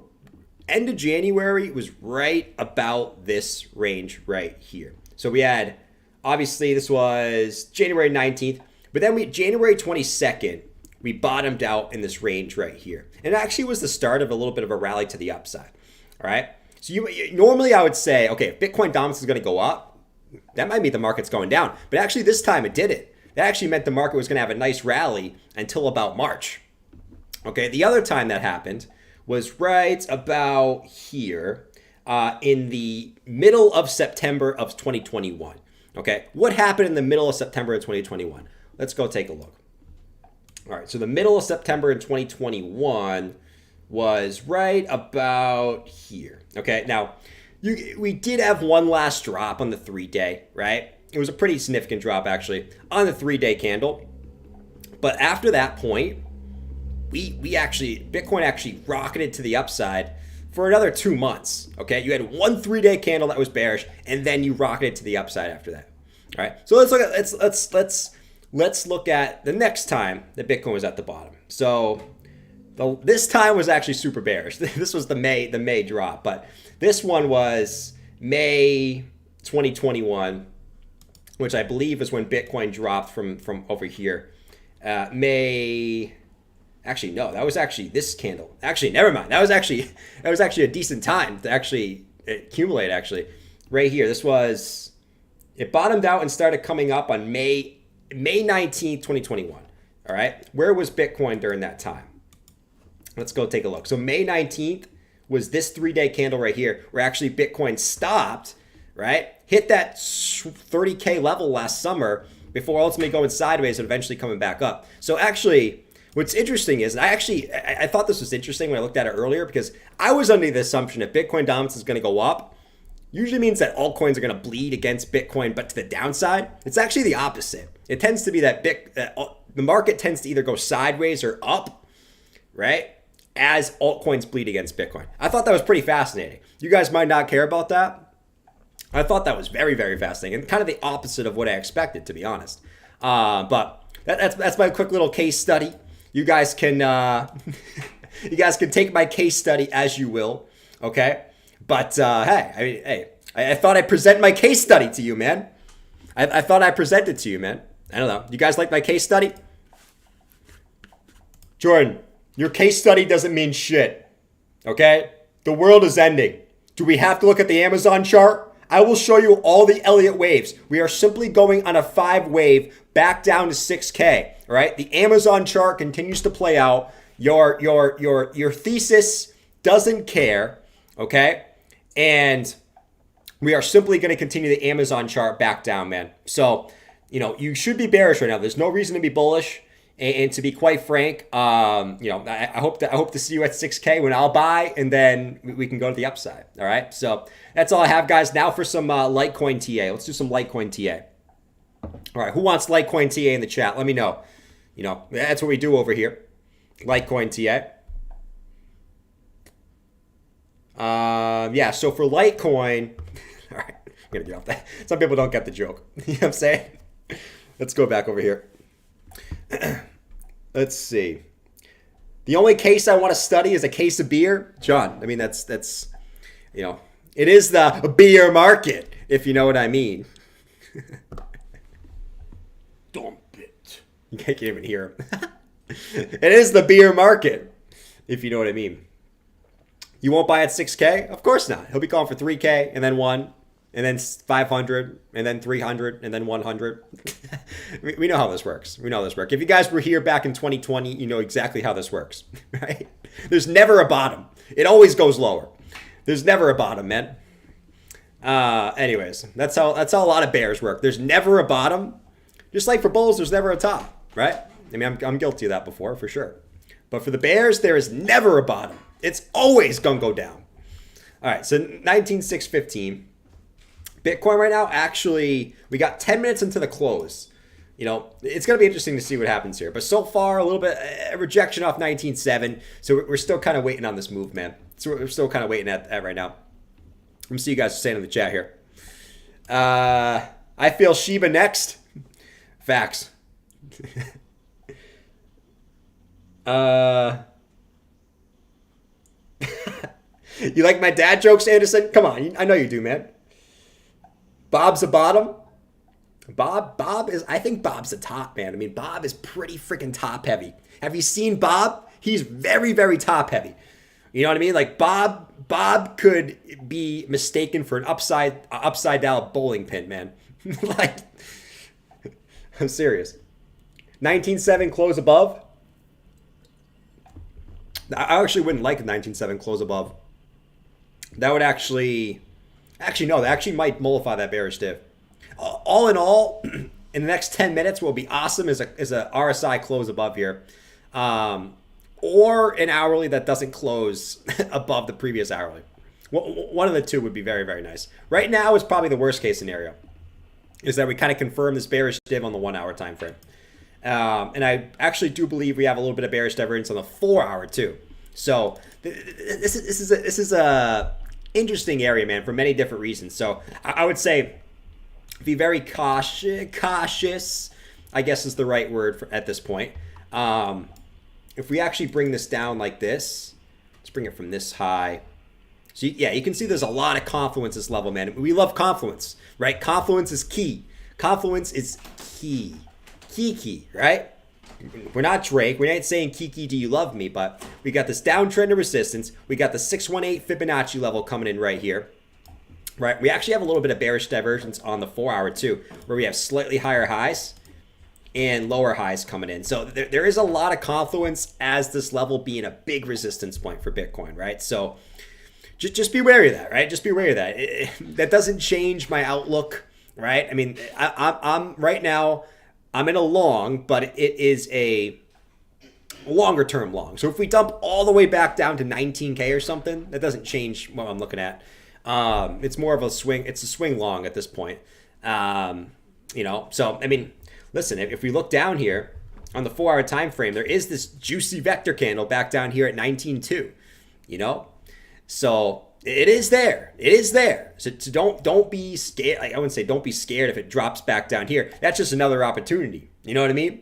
end of January was right about this range right here. So we had, obviously this was January 19th, but then January 22nd, we bottomed out in this range right here. And it actually was the start of a little bit of a rally to the upside. All right. So normally I would say, okay, if Bitcoin dominance is going to go up, that might mean the market's going down. But actually this time it didn't. That actually meant the market was going to have a nice rally until about March. Okay. The other time that happened was right about here in the middle of September of 2021. Okay. What happened in the middle of September of 2021? Let's go take a look. All right, so the middle of September in 2021 was right about here. Okay, now we did have one last drop on the 3-day, right? It was a pretty significant drop actually on the 3-day candle. But after that point, Bitcoin actually rocketed to the upside for another 2 months. Okay, you had one 3-day candle that was bearish, and then you rocketed to the upside after that. All right, so let's look at the next time that Bitcoin was at the bottom. So this time was actually super bearish. This was the May drop, but this one was May 2021, which I believe is when Bitcoin dropped from over here. Actually, no, that was actually this candle. Actually, never mind. That was actually a decent time to actually accumulate. Actually, right here, it bottomed out and started coming up on May 19th, 2021. All right. Where was Bitcoin during that time? Let's go take a look. So May 19th was this 3-day candle right here where actually Bitcoin stopped, right? Hit that 30K level last summer before ultimately going sideways and eventually coming back up. So actually, what's interesting is, I thought this was interesting when I looked at it earlier because I was under the assumption if Bitcoin dominance is going to go up, usually means that altcoins are going to bleed against Bitcoin, but to the downside. It's actually the opposite. It tends to be that the market tends to either go sideways or up, right? as altcoins bleed against Bitcoin. I thought that was pretty fascinating. You guys might not care about that. I thought that was very, very fascinating and kind of the opposite of what I expected, to be honest. But that's my quick little case study. You guys can you guys can take my case study as you will, okay? But I thought I'd present my case study to you, man. I thought I'd present it to you, man. I don't know. You guys like my case study? Jordan, your case study doesn't mean shit, okay? The world is ending. Do we have to look at the Amazon chart? I will show you all the Elliott waves. We are simply going on a 5-wave back down to 6K, all right? The Amazon chart continues to play out. Your thesis doesn't care, okay? And we are simply going to continue the Amazon chart back down, man. So, you should be bearish right now. There's no reason to be bullish. And to be quite frank, I hope to see you at 6K when I'll buy, and then we can go to the upside. All right. So that's all I have, guys. Now for some Litecoin TA. Let's do some Litecoin TA. All right. Who wants Litecoin TA in the chat? Let me know. That's what we do over here. Litecoin TA. Yeah. So for Litecoin, all right. I'm gonna get off that. Some people don't get the joke. You know what I'm saying? Let's go back over here. Let's see. The only case I want to study is a case of beer. John, I mean, that's it is the beer market, if you know what I mean. Dump it. You can't even hear him. It is the beer market, if you know what I mean. You won't buy at 6K? Of course not. He'll be calling for 3K and then 1. And then 500, and then 300, and then 100. We know how this works. We know how this works. If you guys were here back in 2020, you know exactly how this works, right? There's never a bottom. It always goes lower. There's never a bottom, man. Anyways, that's how a lot of bears work. There's never a bottom. Just like for bulls, there's never a top, right? I mean, I'm guilty of that before, for sure. But for the bears, there is never a bottom. It's always gonna go down. All right, so 19,615. Bitcoin right now, actually, we got 10 minutes into the close. It's going to be interesting to see what happens here. But so far, a little bit rejection off 19.7. So we're still kind of waiting on this move, man. So we're still kind of waiting at right now. Let me see you guys saying in the chat here. I feel Shiba next. Facts. You like my dad jokes, Anderson? Come on, I know you do, man. Bob's a bottom. I think Bob's a top, man. I mean, Bob is pretty freaking top heavy. Have you seen Bob? He's very, very top heavy. You know what I mean? Like Bob could be mistaken for an upside down bowling pin, man. Like, I'm serious. 19.7 close above. I actually wouldn't like a 19.7 close above. That would actually no, that actually might mollify that bearish div. All in all, in the next 10 minutes, what will be awesome is a RSI close above here. Or an hourly that doesn't close above the previous hourly. One of the two would be very, very nice. Right now is probably the worst case scenario, is that we kind of confirm this bearish div on the 1 hour time frame. And I actually do believe we have a little bit of bearish divergence on the 4 hour too. So this is a interesting area, man, for many different reasons. So I would say be very cautious, I guess is the right word at this point. If we actually bring this down like this, let's bring it from this high. So yeah, you can see there's a lot of confluence this level, man. We love confluence, right? Confluence is key. Confluence is key. Key, right? We're not Drake. We're not saying Kiki, do you love me? But we got this downtrend of resistance. We got the 618 Fibonacci level coming in right here. Right? We actually have a little bit of bearish divergence on the 4 hour too, where we have slightly higher highs and lower highs coming in. So there is a lot of confluence as this level being a big resistance point for Bitcoin, right? So just be wary of that, right? Just be wary of that. That doesn't change my outlook, right? I mean, I'm right now, I'm in a long, but it is a longer term long. So if we dump all the way back down to 19K or something, that doesn't change what I'm looking at. It's more of a swing. It's a swing long at this point. So, I mean, listen, if we look down here on the 4-hour time frame, there is this juicy vector candle back down here at 19.2, you know? So it is there. It is there. So don't be scared. I wouldn't say don't be scared if it drops back down here. That's just another opportunity. You know what I mean?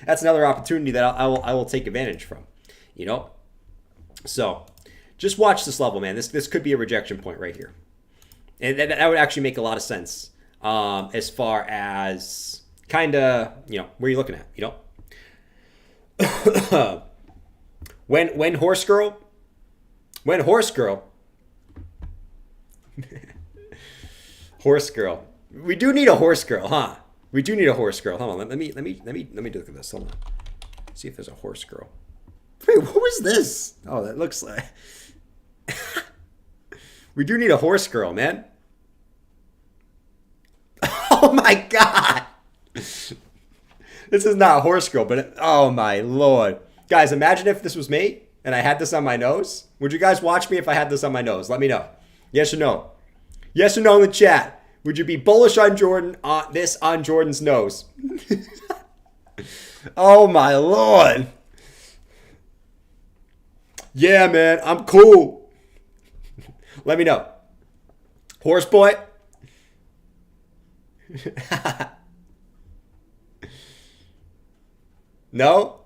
That's another opportunity that I will take advantage from, you know? So just watch this level, man. This could be a rejection point right here. And that would actually make a lot of sense as far as kind of, you know, where you're looking at, you know? when horse girl, horse girl, we do need a horse girl, huh? We do need a horse girl. Hold on, let me look at this. Hold on, see if there's a horse girl. Wait, what was this? Oh, that looks like we do need a horse girl, man. Oh my god. This is not a horse girl, but oh my lord. Guys, imagine if this was me and I had this on my nose. Would you guys watch me if I had this on my nose? Let me know. Yes or no? Yes or no in the chat. Would you be bullish on Jordan, this on Jordan's nose? Oh my lord. Yeah, man, I'm cool. Let me know. Horse boy? No?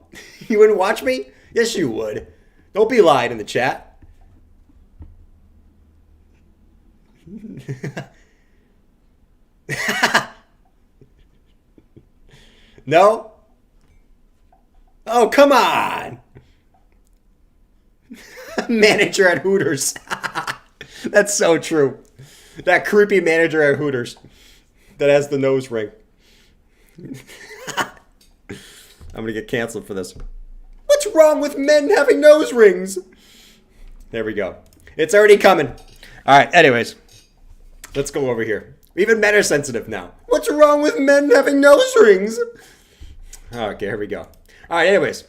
You wouldn't watch me? Yes, you would. Don't be lying in the chat. No? Oh, come on. Manager at Hooters. That's so true. That creepy manager at Hooters that has the nose ring. I'm going to get canceled for this. What's wrong with men having nose rings? There we go. It's already coming. All right, anyways. Let's go over here. Even men are sensitive now. What's wrong with men having nose rings? Okay, here we go. All right, anyways.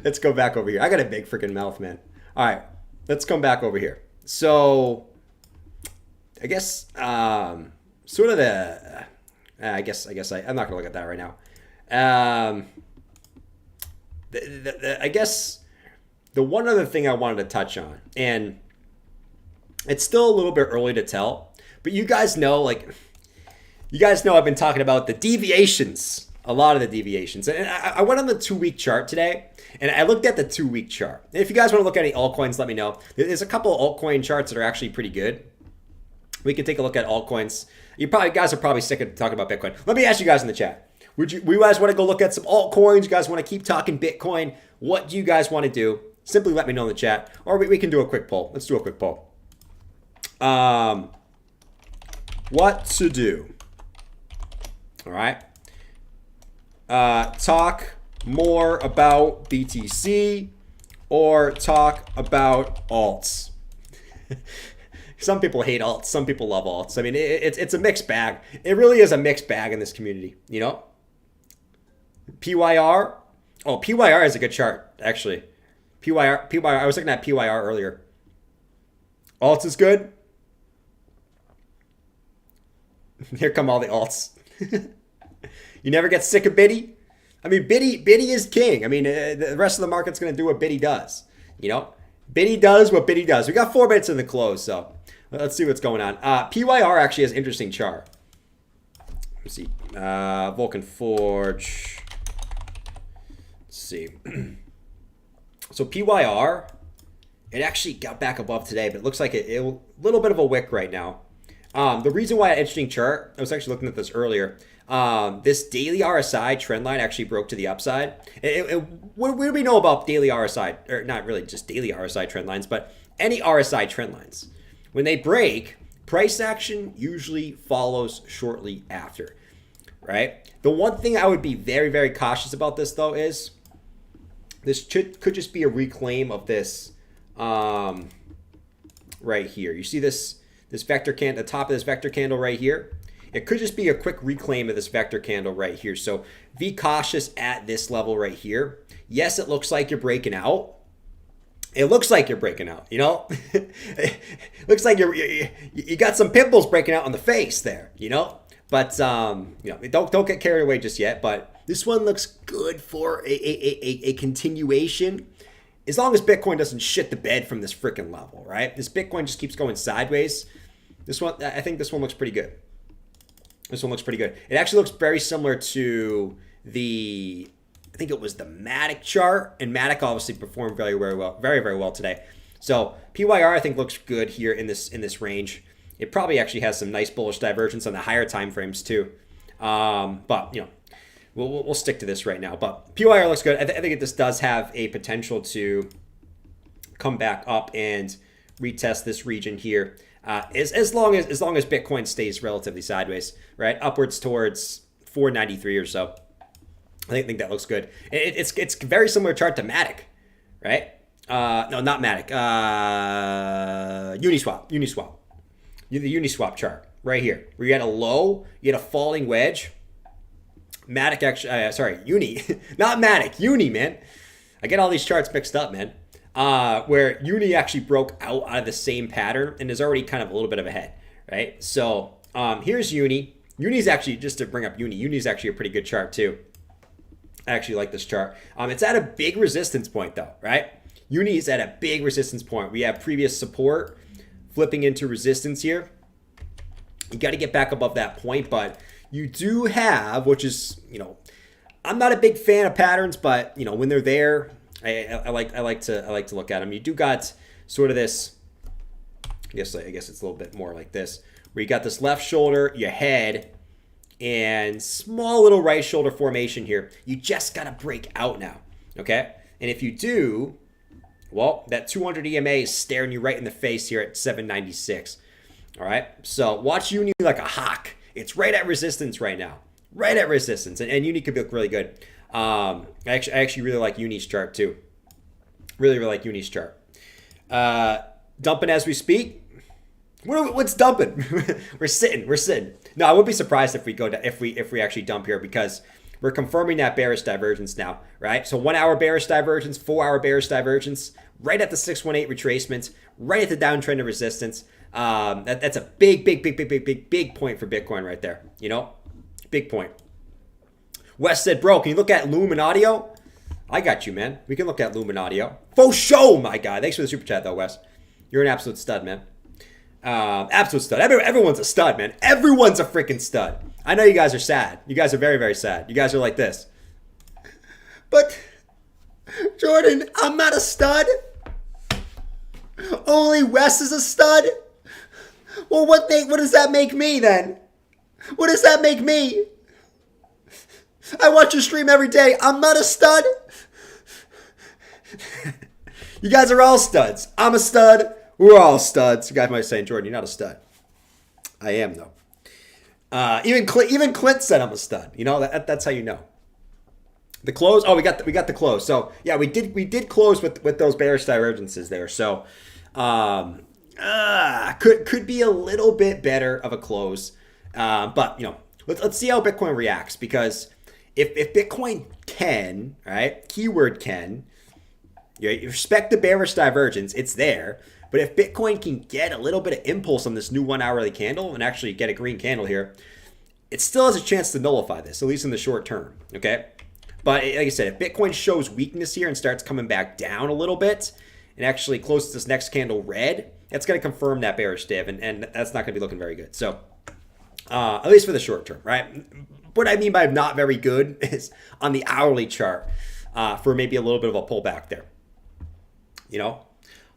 Let's go back over here. I got a big freaking mouth, man. All right, let's come back over here. So, I guess, sort of the... I'm not gonna look at that right now. I guess the one other thing I wanted to touch on, and it's still a little bit early to tell, but you guys know I've been talking about the deviations, a lot of the deviations, and I went on the 2-week chart today, and I looked at the 2-week chart. And if you guys want to look at any altcoins, let me know. There's a couple of altcoin charts that are actually pretty good. We can take a look at altcoins. You guys are probably sick of talking about Bitcoin. Let me ask you guys in the chat. We guys want to go look at some altcoins? You guys want to keep talking Bitcoin? What do you guys want to do? Simply let me know in the chat. Or we can do a quick poll. Let's do a quick poll. What to do? All right. Talk more about BTC or talk about alts. Some people hate alts. Some people love alts. I mean, it's a mixed bag. It really is a mixed bag in this community, you know? PYR. Oh, PYR is a good chart, actually. PYR. I was looking at PYR earlier. Alts is good. Here come all the alts. You never get sick of Biddy? I mean, Biddy is king. I mean, the rest of the market's going to do what Biddy does, you know? Biddy does what Biddy does. We got 4 minutes in the close, so let's see what's going on. PYR actually has an interesting chart. Let's see. Vulcan Forge. Let's see. So PYR, it actually got back above today, but it looks like a little bit of a wick right now. The reason why an interesting chart, I was actually looking at this earlier. This daily RSI trend line actually broke to the upside. What do we know about daily RSI? Or not really just daily RSI trend lines, but any RSI trend lines. When they break, price action usually follows shortly after, right? The one thing I would be very, very cautious about this, though, is this could just be a reclaim of this right here. You see this vector candle, the top of this vector candle right here? It could just be a quick reclaim of this vector candle right here. So be cautious at this level right here. Yes, it looks like you're breaking out. It looks like you're breaking out, you know? It looks like you got some pimples breaking out on the face there, you know? But don't get carried away just yet. But this one looks good for a continuation, as long as Bitcoin doesn't shit the bed from this freaking level, right? This Bitcoin just keeps going sideways. This one, I think this one looks pretty good. This one looks pretty good. It actually looks very similar to I think it was the Matic chart, and Matic obviously performed very well today. So PYR I think looks good here in this range. It probably actually has some nice bullish divergence on the higher time frames too. But we'll stick to this right now. But PYR looks good. I think this does have a potential to come back up and retest this region here. As long as Bitcoin stays relatively sideways, right, upwards towards 493 or so. I think that looks good. It's very similar chart to Matic, right? No, not Matic. Uniswap. The Uniswap chart right here, where you had a low, you had a falling wedge. Matic actually, Uni, not Matic, Uni, man. I get all these charts mixed up, man. Where Uni actually broke out of the same pattern and is already kind of a little bit of ahead, right? So here's Uni. Uni's actually, just to bring up Uni's actually a pretty good chart too. I actually like this chart. It's at a big resistance point though, right? Uni is at a big resistance point. We have previous support flipping into resistance here. You got to get back above that point, but you do have, which is, I'm not a big fan of patterns, but when they're there, I like to look at them. You do got sort of this, I guess it's a little bit more like this, where you got this left shoulder, your head, and small little right shoulder formation here. You just got to break out now, okay? And if you do, well, that 200 EMA is staring you right in the face here at 796. All right, so watch Uni like a hawk. It's right at resistance right now, right at resistance, and Uni could look really good. I actually really like Uni's chart too. Really like Uni's chart. Dumping as we speak. What's dumping? We're sitting. No, I wouldn't be surprised if we go to if we actually dump here, because we're confirming that bearish divergence now, right? So 1 hour bearish divergence, 4 hour bearish divergence, right at the 618 retracement, right at the downtrend of resistance. That's a big point for Bitcoin right there. Big point. Wes said, bro, can you look at Lumen Audio? I got you, man. We can look at Lumen Audio. Faux show, my guy. Thanks for the super chat, though, Wes. You're an absolute stud, man. Absolute stud. Everyone's a stud, man. Everyone's a freaking stud. I know you guys are sad. You guys are very sad. You guys are like this. But, Jordan, I'm not a stud. Only Wes is a stud. Well, what does that make me then? What does that make me? I watch your stream every day. I'm not a stud. You guys are all studs. I'm a stud. We're all studs. You guys might be saying, Jordan, you're not a stud. I am, though. Even Clint said I'm a stud. That's how you know. The close. Oh, we got the close. So yeah, we did close with those bearish divergences there. So could be a little bit better of a close. But let's see how Bitcoin reacts, because if Bitcoin can, right, keyword can, you respect the bearish divergence, it's there. But if Bitcoin can get a little bit of impulse on this new 1 hourly candle and actually get a green candle here, it still has a chance to nullify this, at least in the short term, okay? But like I said, if Bitcoin shows weakness here and starts coming back down a little bit and actually closes this next candle red, that's going to confirm that bearish div, and that's not going to be looking very good. So at least for the short term, right? What I mean by not very good is on the hourly chart for maybe a little bit of a pullback there.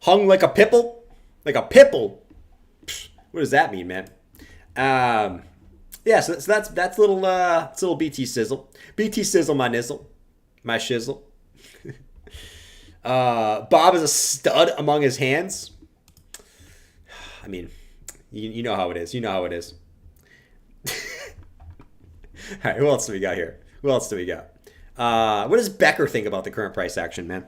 Hung like a pipple? Like a pipple? What does that mean, man? Yeah, so that's little BT sizzle. BT sizzle my nizzle. My shizzle. Bob is a stud among his hands. I mean, you know how it is. You know how it is. All right, who else do we got here? Who else do we got? What does Becker think about the current price action, man?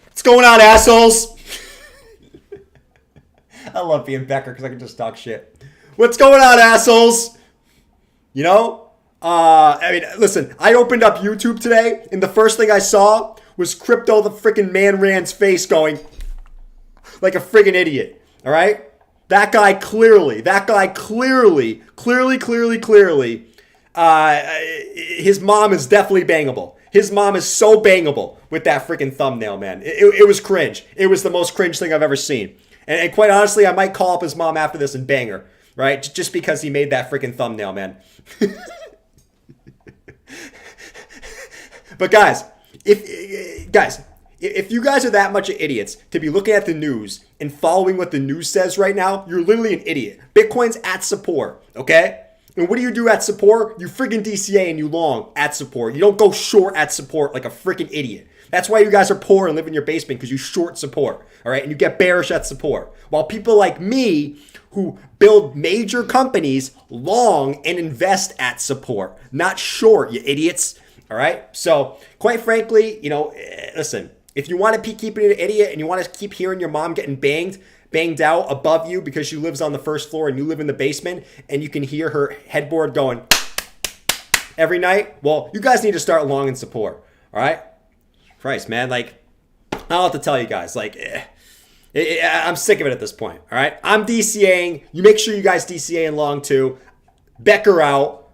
What's going on, assholes? I love being Becker because I can just talk shit. What's going on, assholes? I mean, listen, I opened up YouTube today, and the first thing I saw was Crypto the freaking Man Rand's face going like a friggin' idiot, all right? That guy clearly, his mom is definitely bangable. His mom is so bangable with that freaking thumbnail, man. It was cringe. It was the most cringe thing I've ever seen. And quite honestly, I might call up his mom after this and bang her, right? Just because he made that freaking thumbnail, man. But guys, if you guys are that much of idiots to be looking at the news and following what the news says right now, you're literally an idiot. Bitcoin's at support, okay? And what do you do at support? You friggin' DCA and you long at support. You don't go short at support like a freaking idiot. That's why you guys are poor and live in your basement, because you short support, all right? And you get bearish at support. While people like me who build major companies long and invest at support, not short, you idiots, all right? So quite frankly, listen, if you want to keep being an idiot and you want to keep hearing your mom getting banged out above you because she lives on the first floor and you live in the basement and you can hear her headboard going every night, well, you guys need to start long in support, all right? Christ, man, like, I'll have to tell you guys, like, I'm sick of it at this point, all right? I'm DCAing. You make sure you guys DCA and long too. Becker out.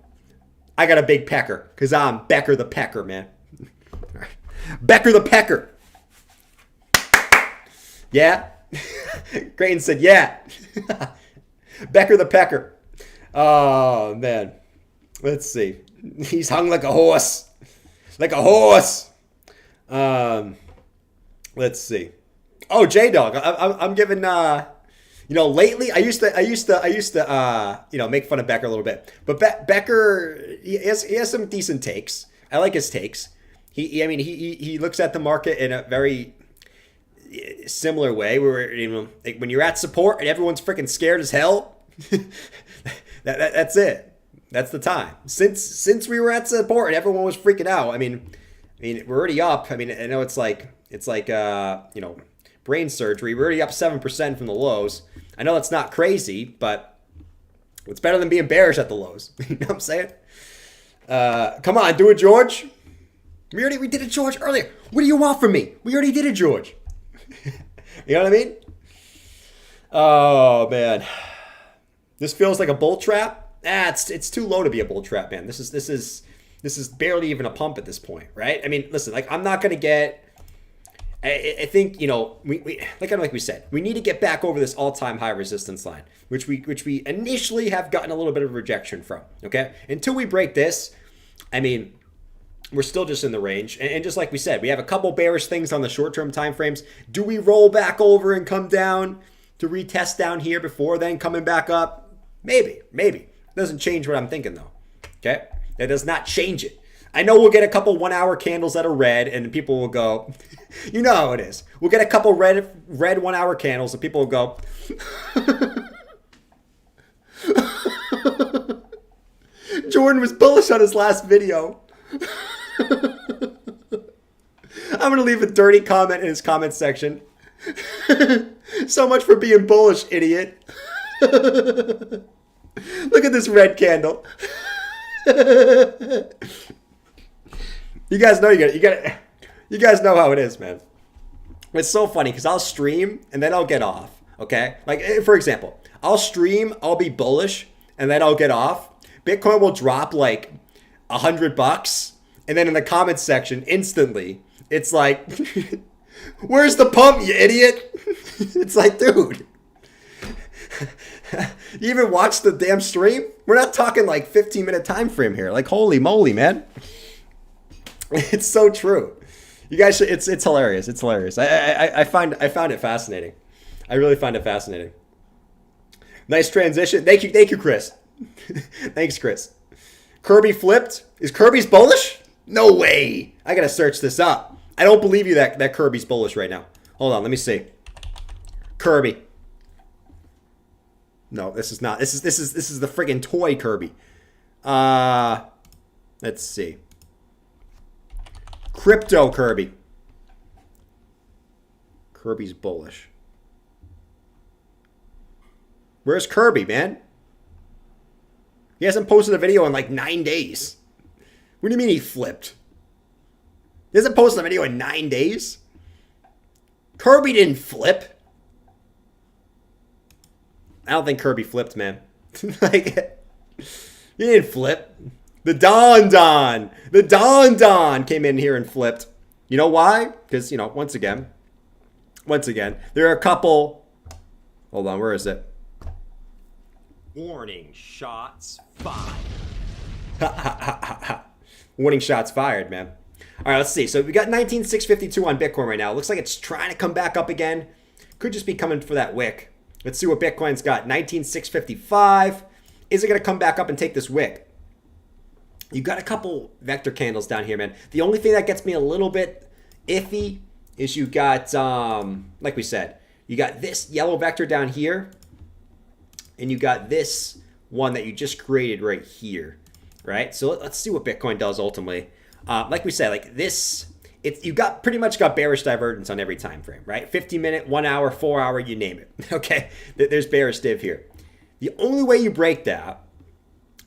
I got a big pecker because I'm Becker the Pecker, man. Becker the Pecker. Yeah? Creighton said, yeah. Becker the Pecker. Oh, man. Let's see. He's hung like a horse. Like a horse. Let's see. Oh, J-Dog. I'm giving, lately I used to make fun of Becker a little bit. But Becker, he has some decent takes. I like his takes. He looks at the market in a very similar way where, like when you're at support and everyone's freaking scared as hell, that's it. That's the time. Since we were at support and everyone was freaking out. I mean, we're already up. I mean, I know it's like brain surgery. We're already up 7% from the lows. I know that's not crazy, but it's better than being bearish at the lows. You know what I'm saying? Come on, do it, George. We did it, George, earlier. What do you want from me? We already did it, George. You know what I mean? Oh, man. This feels like a bull trap. It's too low to be a bull trap, man. This is barely even a pump at this point, right? I mean, listen, like I'm not going to get... I think, like we said, we need to get back over this all-time high resistance line, which we initially have gotten a little bit of rejection from, okay? Until we break this, I mean... we're still just in the range. And just like we said, we have a couple bearish things on the short-term time frames. Do we roll back over and come down to retest down here before then coming back up? Maybe. Doesn't change what I'm thinking, though. Okay? That does not change it. I know we'll get a couple 1-hour candles that are red, and people will go, you know how it is. We'll get a couple red 1-hour candles, and people will go, Jordan was bullish on his last video. I'm going to leave a dirty comment in his comment section. So much for being bullish, idiot. Look at this red candle. You guys know you guys know how it is, man. It's so funny because I'll stream and then I'll get off, okay? Like, for example, I'll stream, I'll be bullish, and then I'll get off. Bitcoin will drop like $100, and then in the comments section, instantly, it's like, where's the pump, you idiot? It's like, dude, you even watch the damn stream? We're not talking like 15-minute time frame here. Like, holy moly, man. It's so true. You guys should, it's hilarious. It's hilarious. I found it fascinating. I really find it fascinating. Nice transition. Thank you, Chris. Thanks, Chris. Kirby flipped. Is Kirby's bullish? No way. I gotta search this up. I don't believe you that Kirby's bullish right now. Hold on, let me see. Kirby. No, this is not. This is the friggin' toy Kirby. Let's see. Crypto Kirby. Kirby's bullish. Where's Kirby, man? He hasn't posted a video in like 9 days. What do you mean he flipped? He hasn't posted a video in 9 days? Kirby didn't flip. I don't think Kirby flipped, man. Like, he didn't flip. The Don came in here and flipped. You know why? Because, you know, once again, there are a couple. Hold on, where is it? Warning, shots fired. Warning, shots fired, man. All right, let's see. So we got 19,652 on Bitcoin right now. It looks like it's trying to come back up again. Could just be coming for that wick. Let's see what Bitcoin's got. 19,655. Is it going to come back up and take this wick? You got a couple vector candles down here, man. The only thing that gets me a little bit iffy is you got, like we said, you got this yellow vector down here, and you got this one that you just created right here, right? So let's see what Bitcoin does ultimately. Like we said, like this, you got pretty much got bearish divergence on every time frame, right? 50-minute, 1 hour, 4 hour, you name it. Okay, there's bearish div here. The only way you break that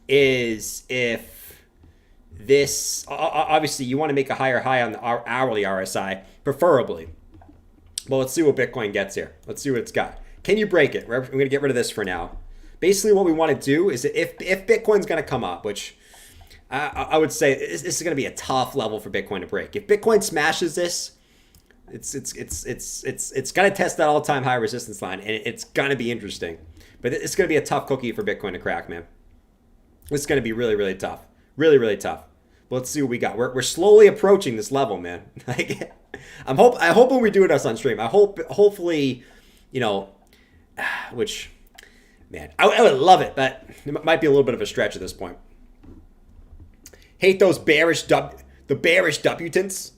is if this, obviously you want to make a higher high on the hourly RSI, preferably. But let's see what Bitcoin gets here. Let's see what it's got. Can you break it? We're going to get rid of this for now. Basically what we want to do is that if Bitcoin's going to come up, which I would say this is going to be a tough level for Bitcoin to break. If Bitcoin smashes this, it's going to test that all-time high resistance line, and it's going to be interesting. But it's going to be a tough cookie for Bitcoin to crack, man. It's going to be really, really tough. Really, really tough. But let's see what we got. We're slowly approaching this level, man. Like, I hope when we do this on stream, hopefully, you know, which, man, I would love it, but it might be a little bit of a stretch at this point. Hate those bearish debutants.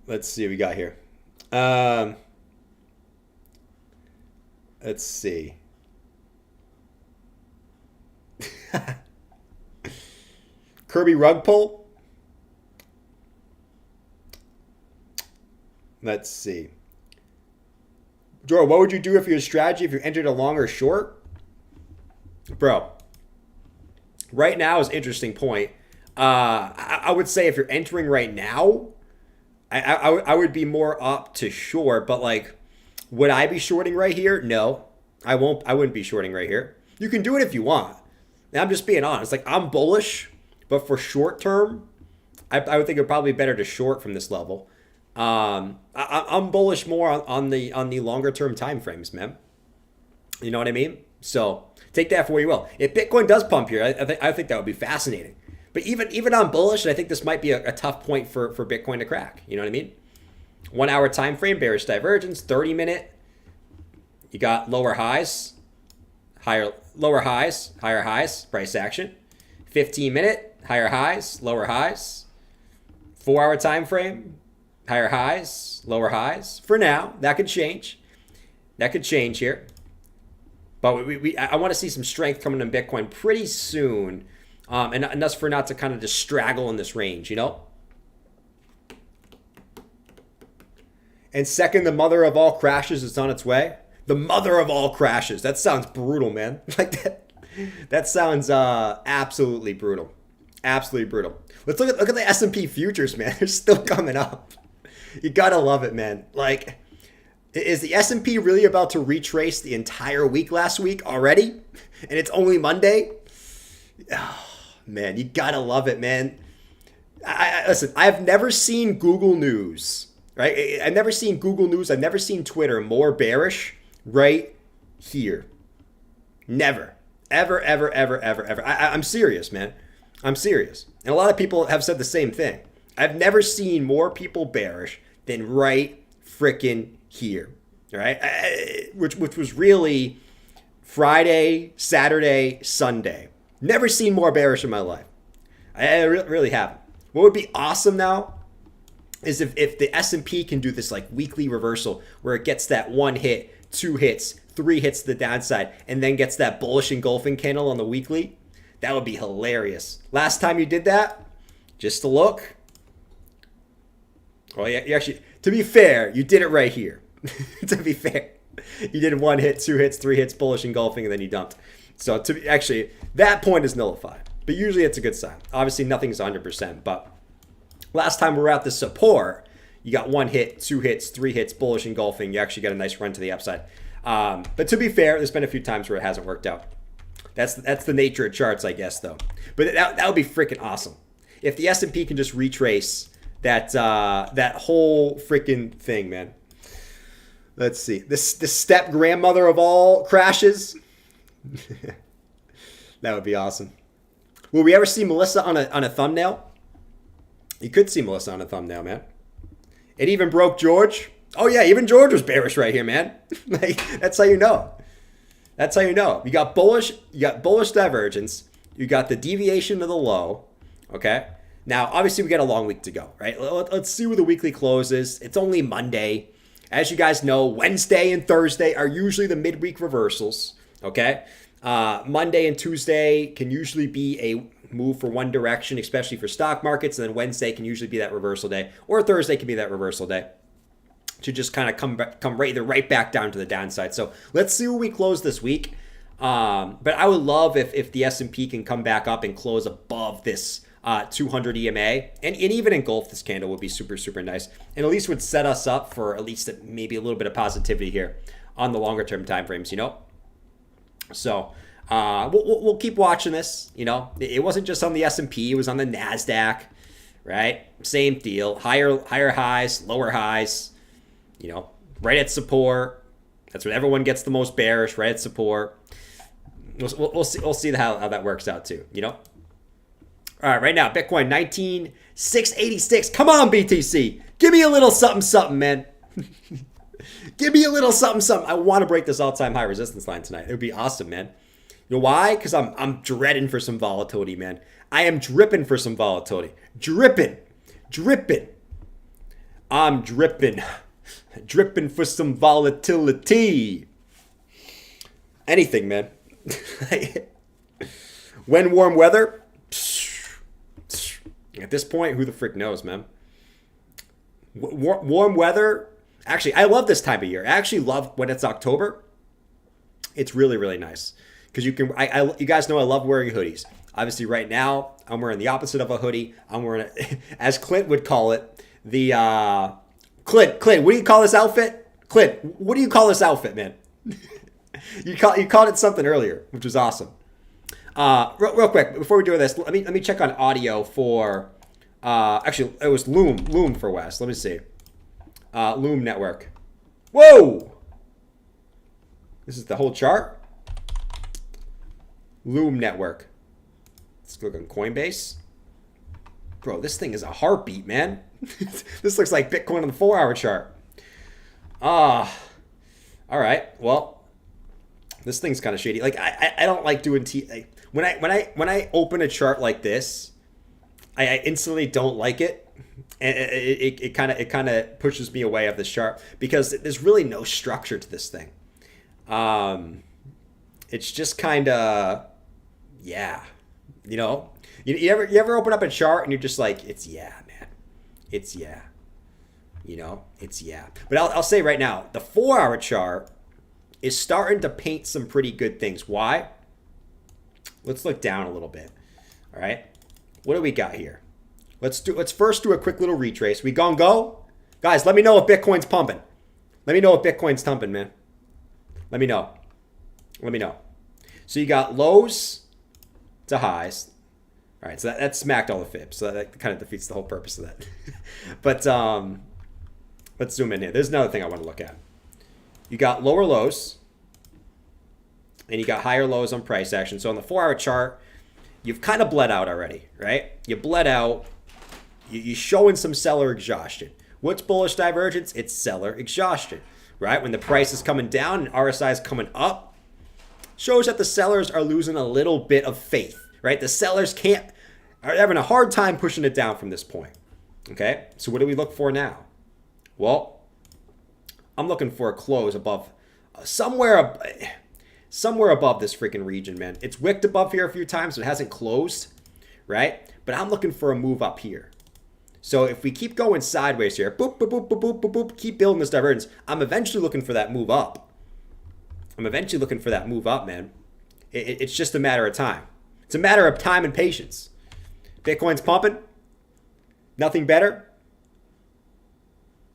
Let's see what we got here. Let's see. Kirby rug pull. Let's see. Joe, what would you do if your strategy if you entered a long or short? Bro, right now is an interesting point. I would say if you're entering right now, I would be more up to short, but like, would I be shorting right here? No, I won't. I wouldn't be shorting right here. You can do it if you want. And I'm just being honest. Like, I'm bullish, but for short term, I would think it would probably be better to short from this level. I'm bullish more on the longer term time frames, man. You know what I mean? So take that for what you will. If Bitcoin does pump here, I think that would be fascinating. But even I'm bullish, and I think this might be a tough point for Bitcoin to crack. You know what I mean? 1 hour time frame, bearish divergence. 30-minute, you got lower highs, higher highs, price action. 15-minute, higher highs, lower highs. 4 hour time frame, higher highs, lower highs. For now, that could change. That could change here. But I want to see some strength coming in Bitcoin pretty soon. And that's for not to kind of just straggle in this range, you know? And second, the mother of all crashes is on its way. The mother of all crashes. That sounds brutal, man. Like that sounds absolutely brutal. Absolutely brutal. Let's look at the S&P futures, man. They're still coming up. You gotta love it, man. Like, is the S&P really about to retrace the entire week last week already? And it's only Monday? Oh, man, you gotta love it, man. Listen, I've never seen Google News, right? I've never seen Google News. I've never seen Twitter more bearish right here. Never. Ever. I'm serious, man. I'm serious. And a lot of people have said the same thing. I've never seen more people bearish than right frickin' here, right? Which was really Friday, Saturday, Sunday. Never seen more bearish in my life. I really haven't. What would be awesome now is if the S&P can do this like weekly reversal where it gets that 1 hit, 2 hits, 3 hits to the downside, and then gets that bullish engulfing candle on the weekly. That would be hilarious. Last time you did that, just a look. Well, you actually, to be fair, you did it right here. To be fair, you did 1 hit, 2 hits, 3 hits, bullish engulfing, and then you dumped. So actually, that point is nullified. But usually it's a good sign. Obviously, nothing's 100%. But last time we were at the support, you got 1 hit, 2 hits, 3 hits, bullish engulfing. You actually got a nice run to the upside. But to be fair, there's been a few times where it hasn't worked out. That's the nature of charts, I guess, though. But that would be freaking awesome if the S&P can just retrace that whole freaking thing, man. Let's see. This step grandmother of all crashes. That would be awesome. Will we ever see Melissa on a thumbnail? You could see Melissa on a thumbnail, man. It even broke George. Oh yeah, even George was bearish right here, man. Like, that's how you know. That's how you know. You got bullish divergence. You got the deviation of the low. Okay. Now, obviously, we got a long week to go, right? Let's see where the weekly close is. It's only Monday. As you guys know, Wednesday and Thursday are usually the midweek reversals. Okay. Monday and Tuesday can usually be a move for one direction, especially for stock markets. And then Wednesday can usually be that reversal day, or Thursday can be that reversal day to just kind of come right back down to the downside. So let's see where we close this week. But I would love if the S&P can come back up and close above this 200 EMA, and even engulf this candle would be super, super nice. And at least would set us up for at least maybe a little bit of positivity here on the longer term time frames, you know? So we'll keep watching this, you know? It wasn't just on the S&P, it was on the NASDAQ, right? Same deal, higher highs, lower highs, you know, right at support. That's when everyone gets the most bearish, right at support. We'll see how that works out too, you know? All right, right now, Bitcoin 19,686. Come on, BTC. Give me a little something, man. Give me a little something. I want to break this all-time high resistance line tonight. It would be awesome, man. You know why? Because I'm dreading for some volatility, man. I am dripping for some volatility. Dripping. I'm dripping for some volatility. Anything, man. When warm weather, at this point, who the frick knows, man? Warm weather. Actually, I love this time of year. I actually love when it's October. It's really, really nice because you can. You guys know I love wearing hoodies. Obviously, right now I'm wearing the opposite of a hoodie. I'm wearing, as Clint would call it, the Clint. What do you call this outfit? Clint, what do you call this outfit, man? You called it something earlier, which was awesome. Real quick before we do this, let me check on audio for. Actually, it was Loom for West. Let me see. Loom network. Whoa! This is the whole chart. Loom network. Let's look on Coinbase. Bro, this thing is a heartbeat, man. This looks like Bitcoin on the 4-hour chart. All right. Well, this thing's kind of shady. Like I don't like doing when I open a chart like this, I instantly don't like it. And it kind of pushes me away of this chart because there's really no structure to this thing. It's just kind of, yeah, you know. You ever open up a chart and you're just like, it's yeah, man, it's yeah, you know, it's yeah. But I'll say right now, the 4-hour chart is starting to paint some pretty good things. Why? Let's look down a little bit. All right, what do we got here? Let's first do a quick little retrace. We gonna go? Guys, let me know if Bitcoin's pumping. Let me know if Bitcoin's pumping, man. Let me know. So you got lows to highs. All right, so that smacked all the fibs. So that kind of defeats the whole purpose of that. But let's zoom in here. There's another thing I want to look at. You got lower lows. And you got higher lows on price action. So on the 4-hour chart, you've kind of bled out already, right? You bled out. You're showing some seller exhaustion. What's bullish divergence? It's seller exhaustion, right? When the price is coming down and RSI is coming up, shows that the sellers are losing a little bit of faith, right? The sellers are having a hard time pushing it down from this point, okay? So what do we look for now? Well, I'm looking for a close above, somewhere above this freaking region, man. It's wicked above here a few times, but it hasn't closed, right? But I'm looking for a move up here. So if we keep going sideways here, boop, boop, boop, boop, boop, boop, boop, keep building this divergence, I'm eventually looking for that move up. Man. It's just a matter of time. It's a matter of time and patience. Bitcoin's pumping. Nothing better.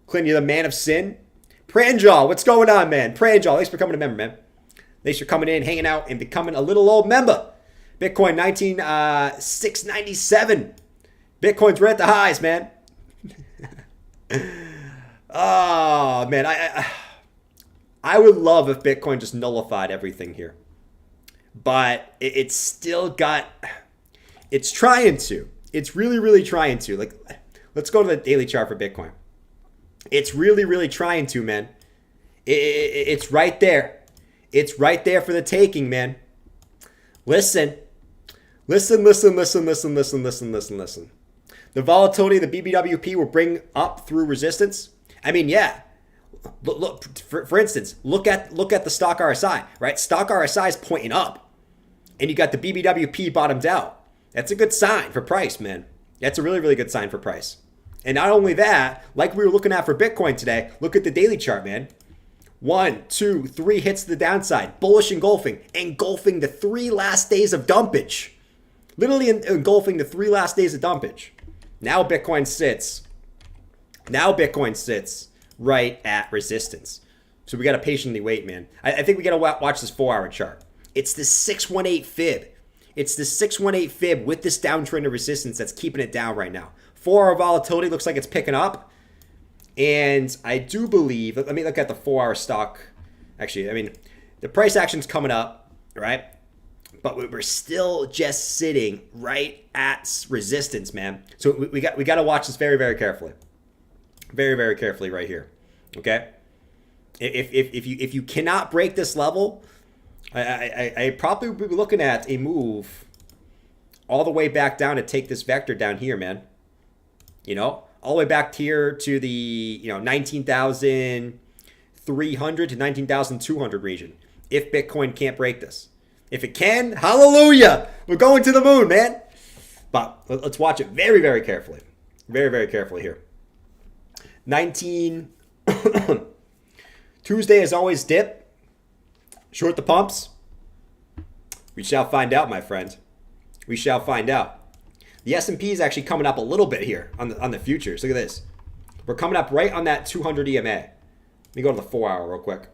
Clint, you're the man of sin. Pranjal, what's going on, man? Pranjal, thanks for coming a member, man. Thanks for coming in, hanging out, and becoming a little old member. Bitcoin 19,697. Bitcoin's right at the highs, man. Oh, man. I would love if Bitcoin just nullified everything here. But it's still got... It's trying to. It's really, really trying to. Like, let's go to the daily chart for Bitcoin. It's really, really trying to, man. It's right there. It's right there for the taking, man. Listen. Listen. The volatility of the BBWP will bring up through resistance. I mean, yeah. Look for instance, look at the stock RSI, right? Stock RSI is pointing up, and you got the BBWP bottomed out. That's a good sign for price, man. That's a really, really good sign for price. And not only that, like we were looking at for Bitcoin today, look at the daily chart, man. 1, 2, 3 hits to the downside. Bullish engulfing the 3 last days of dumpage. Literally engulfing the 3 last days of dumpage. Now Bitcoin sits right at resistance. So we got to patiently wait, man. I think we got to watch this 4-hour chart. It's the 618 fib. It's the 618 fib with this downtrend of resistance that's keeping it down right now. 4-hour volatility looks like it's picking up. And I do believe, let me look at the 4-hour stock. Actually, I mean, the price action's coming up, right? But we're still just sitting right at resistance, man. So we got to watch this very, very carefully. Very, very carefully right here. Okay? If you cannot break this level, I probably would be looking at a move all the way back down to take this vector down here, man. You know, all the way back here to the 19,300 to 19,200 region. If Bitcoin can't break this, if it can, hallelujah, we're going to the moon, man. But let's watch it very, very carefully, very, very carefully here. 19 Tuesday is always dip. Short the pumps. We shall find out, my friend. We shall find out. The S&P is actually coming up a little bit here on the futures. Look at this. We're coming up right on that 200 EMA. Let me go to the 4-hour real quick.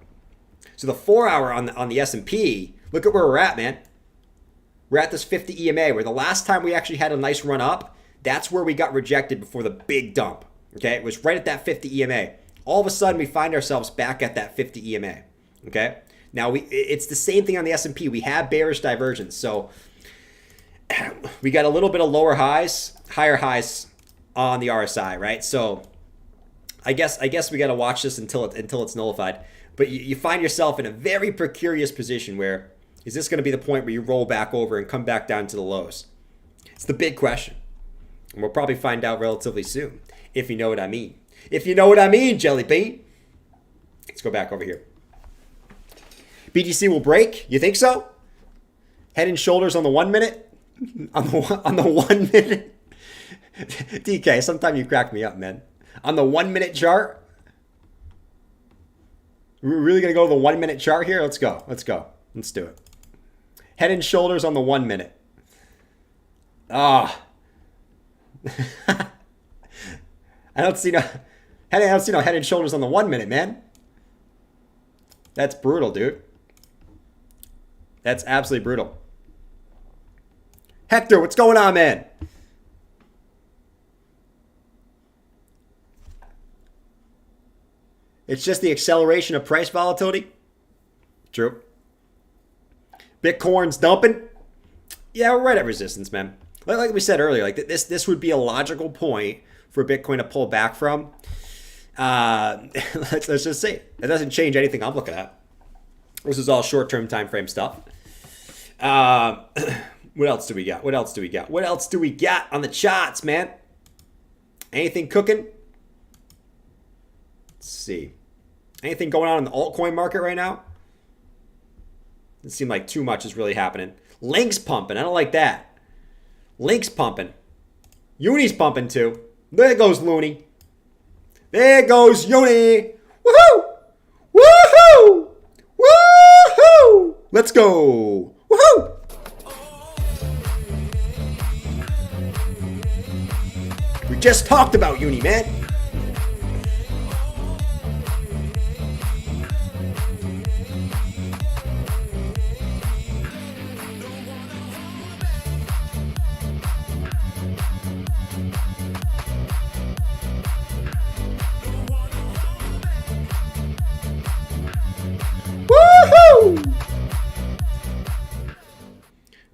So the 4-hour on the S&P, look at where we're at, man. We're at this 50 EMA, where the last time we actually had a nice run up, that's where we got rejected before the big dump. Okay, it was right at that 50 EMA. All of a sudden, we find ourselves back at that 50 EMA. Okay, now it's the same thing on the S&P. We have bearish divergence, so we got a little bit of lower highs, higher highs on the RSI, right? So I guess we got to watch this until it's nullified. But you find yourself in a very precarious position where is this going to be the point where you roll back over and come back down to the lows? It's the big question, and we'll probably find out relatively soon. If you know what I mean. If you know what I mean, Jelly Bean. Let's go back over here. BTC will break? You think so? Head and shoulders on the 1 minute? On the 1 minute? DK, sometimes you crack me up, man. On the 1 minute chart? We're really going to go to the 1 minute chart here? Let's go. Let's do it. Head and shoulders on the 1 minute. Ah. I don't see no head and shoulders on the 1 minute, man. That's brutal, dude. That's absolutely brutal. Hector, what's going on, man? It's just the acceleration of price volatility. True. Bitcoin's dumping. Yeah, we're right at resistance, man. Like we said earlier, like this would be a logical point for Bitcoin to pull back from. Let's just say it doesn't change anything I'm looking at. This is all short-term time frame stuff. What else do we got? What else do we got on the charts, man? Anything cooking? Let's see. Anything going on in the altcoin market right now? It seemed like too much is really happening. Link's pumping. I don't like that. Link's pumping. Uni's pumping too. There goes Looney. There goes Uni. Woohoo! Woohoo! Woohoo! Let's go. Woohoo! We just talked about Uni, man.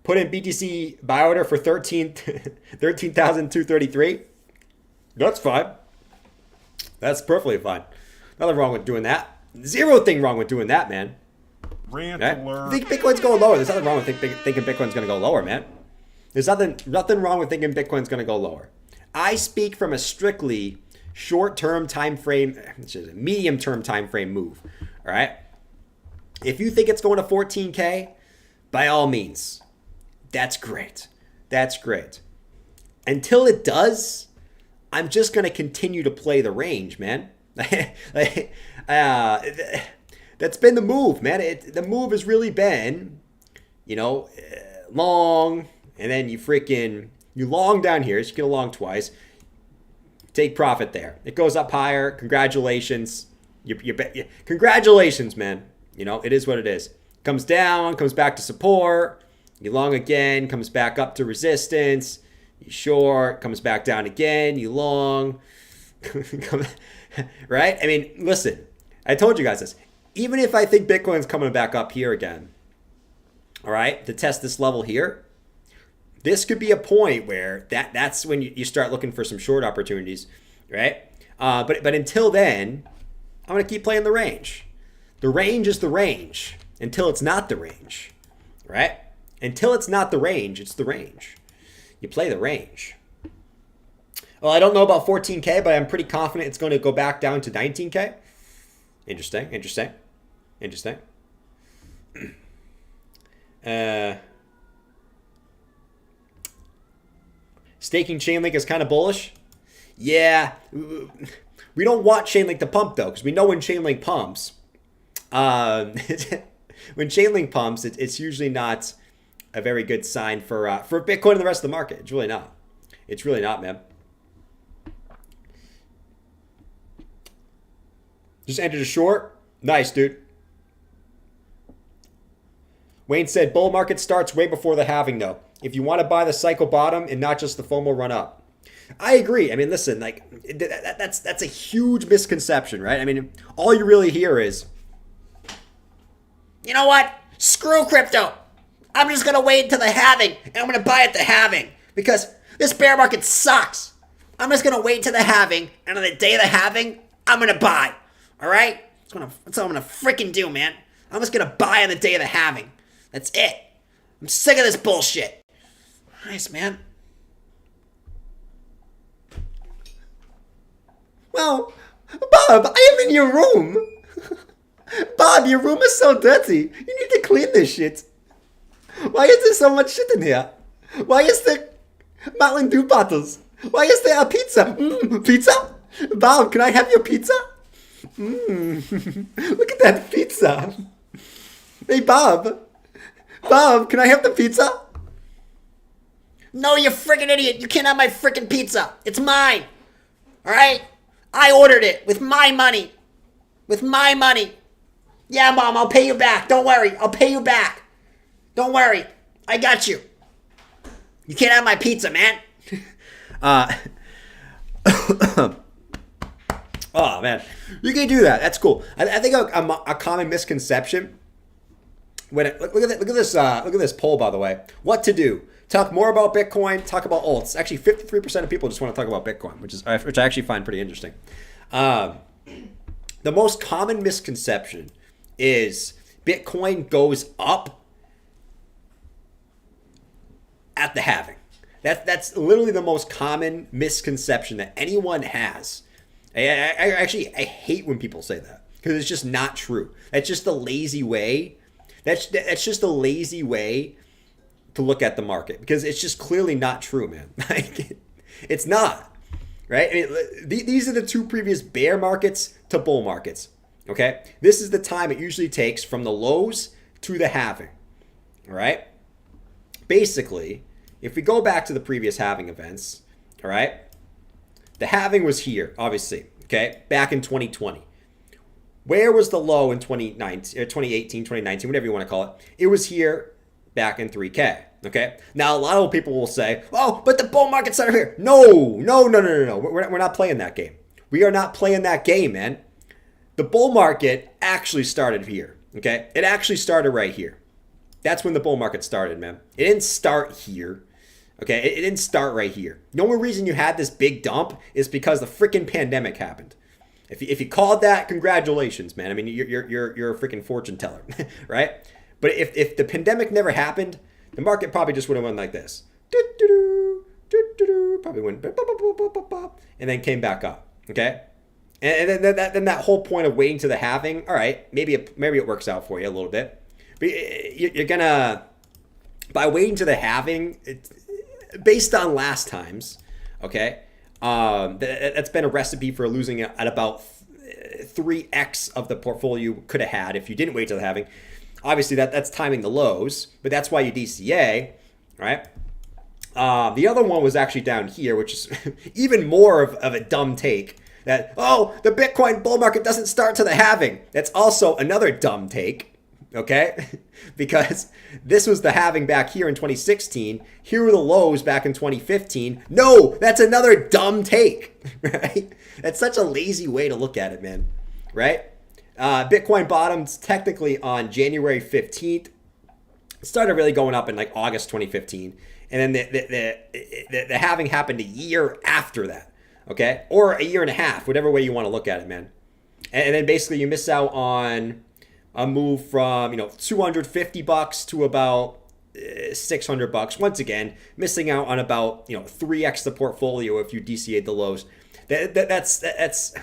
put in BTC buy order for 13,233. That's fine. That's perfectly fine. Nothing wrong with doing that. Zero thing wrong with doing that, man. Rant Right? alert. I think Bitcoin's going lower. There's nothing wrong with thinking Bitcoin's going to go lower, man. There's nothing wrong with thinking Bitcoin's going to go lower. I speak from a strictly short-term time frame, medium-term time frame move. All right. If you think it's going to 14K, by all means, that's great. That's great. Until it does, I'm just going to continue to play the range, man. That's been the move, man. The move has really been, long, and then you long down here. So you get a long twice. Take profit there. It goes up higher. Congratulations. Congratulations, man. It is what it is. Comes down, comes back to support. You long again, comes back up to resistance. You short, comes back down again. You long. Right? I mean, listen. I told you guys this. Even if I think Bitcoin's coming back up here again, all right, to test this level here, this could be a point where that's when you start looking for some short opportunities, right? But until then, I'm going to keep playing the range. The range is the range until it's not the range, right? Until it's not the range, it's the range. You play the range. Well, I don't know about 14K, but I'm pretty confident it's going to go back down to 19K. Interesting. Staking Chainlink is kind of bullish. Yeah. We don't want Chainlink to pump, though, because we know when Chainlink pumps, when Chainlink pumps, it's usually not a very good sign for Bitcoin and the rest of the market. It's really not. It's really not, man. Just entered a short. Nice, dude. Wayne said, bull market starts way before the halving, though. If you want to buy the cycle bottom and not just the FOMO run up. I agree. I mean, listen, like that's a huge misconception, right? I mean, all you really hear is, You know what? Screw crypto. I'm just going to wait until the halving, and I'm going to buy at the halving because this bear market sucks. I'm just going to wait till the halving, and on the day of the halving, I'm going to buy. All right? That's what I'm going to freaking do, man. I'm just going to buy on the day of the halving. That's it. I'm sick of this bullshit. Nice, man. well, Bob, I am in your room. Bob, your room is so dirty. You need to clean this shit. Why is there so much shit in here? Why is there Mountain Dew bottles? Why is there a pizza? Pizza? Bob, can I have your pizza? Look at that pizza. Hey, Bob. Bob, can I have the pizza? No, you freaking idiot. You can't have my freaking pizza. It's mine. All right? I ordered it with my money. With my money. Yeah, Mom, I'll pay you back. Don't worry. I'll pay you back. Don't worry. I got you. You can't have my pizza, man. Oh, man. You can do that. That's cool. I think a common misconception. Look at this poll, by the way. What to do? Talk more about Bitcoin. Talk about alts. Actually, 53% of people just want to talk about Bitcoin, which I actually find pretty interesting. The most common misconception is Bitcoin goes up at the halving. That's literally the most common misconception that anyone has. I hate when people say that because it's just not true. That's just a lazy way. That's just a lazy way to look at the market because it's just clearly not true, man. Like, it's not, right? I mean, these are the two previous bear markets to bull markets. Okay, this is the time it usually takes from the lows to the halving. All right. Basically, if we go back to the previous halving events, all right, the halving was here, obviously. Okay, back in 2020. Where was the low in 2018, 2019, whatever you want to call it? It was here back in 3K. Okay. Now, a lot of people will say, oh, but the bull market started here. No. We're not playing that game. We are not playing that game, man. The bull market actually started here. Okay. It actually started right here. That's when the bull market started, man. It didn't start here. Okay, it didn't start right here. The only reason you had this big dump is because the freaking pandemic happened. If you called that, congratulations, man. I mean, you're a freaking fortune teller, right? But if the pandemic never happened, the market probably just would have went like this. Probably went and then came back up. Okay, and then that whole point of waiting to the halving. All right, maybe it works out for you a little bit, but you're gonna, by waiting to the halving, based on last times. Okay, that's been a recipe for losing at about 3x of the portfolio you could have had if you didn't wait till the halving. Obviously, that's timing the lows, but that's why you DCA, right? The other one was actually down here, which is even more of a dumb take. That, oh, the Bitcoin bull market doesn't start to the halving. That's also another dumb take, okay? Because this was the halving back here in 2016. Here were the lows back in 2015. No, that's another dumb take, right? That's such a lazy way to look at it, man, right? Bitcoin bottomed technically on January 15th. It started really going up in like August 2015. And then the halving happened a year after that, okay? Or a year and a half, whatever way you want to look at it, man. And then basically you miss out on a move from, $250 to about $600. Once again, missing out on about, 3x the portfolio if you DCA'd the lows. That's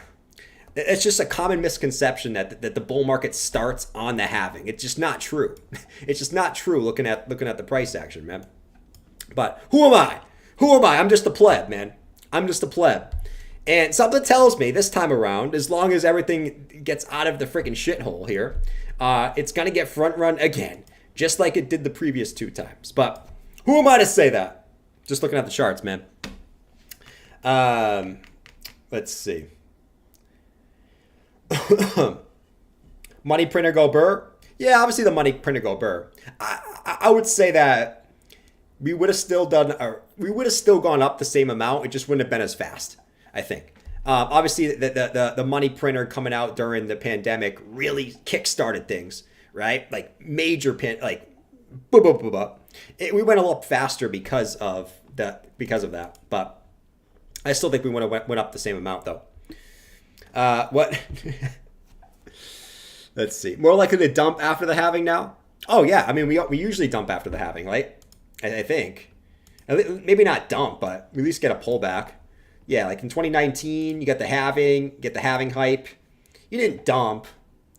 just a common misconception that the bull market starts on the halving. It's just not true. It's just not true looking at the price action, man. But who am I? I'm just a pleb, man. I'm just a pleb. And something tells me this time around, as long as everything gets out of the freaking shithole here, it's going to get front run again, just like it did the previous 2 times. But who am I to say that? Just looking at the charts, man. Let's see. Money printer go burr? Yeah, obviously the money printer go burr. I would say that we would have still gone up the same amount. It just wouldn't have been as fast, I think. Obviously, the money printer coming out during the pandemic really kickstarted things, right? Like major we went a little faster because of that. But I still think we went up the same amount though. What? Let's see. More likely to dump after the halving now? Oh yeah, I mean we usually dump after the halving, right? I think. Maybe not dump, but at least get a pullback. Yeah, like in 2019, you got the halving hype. You didn't dump.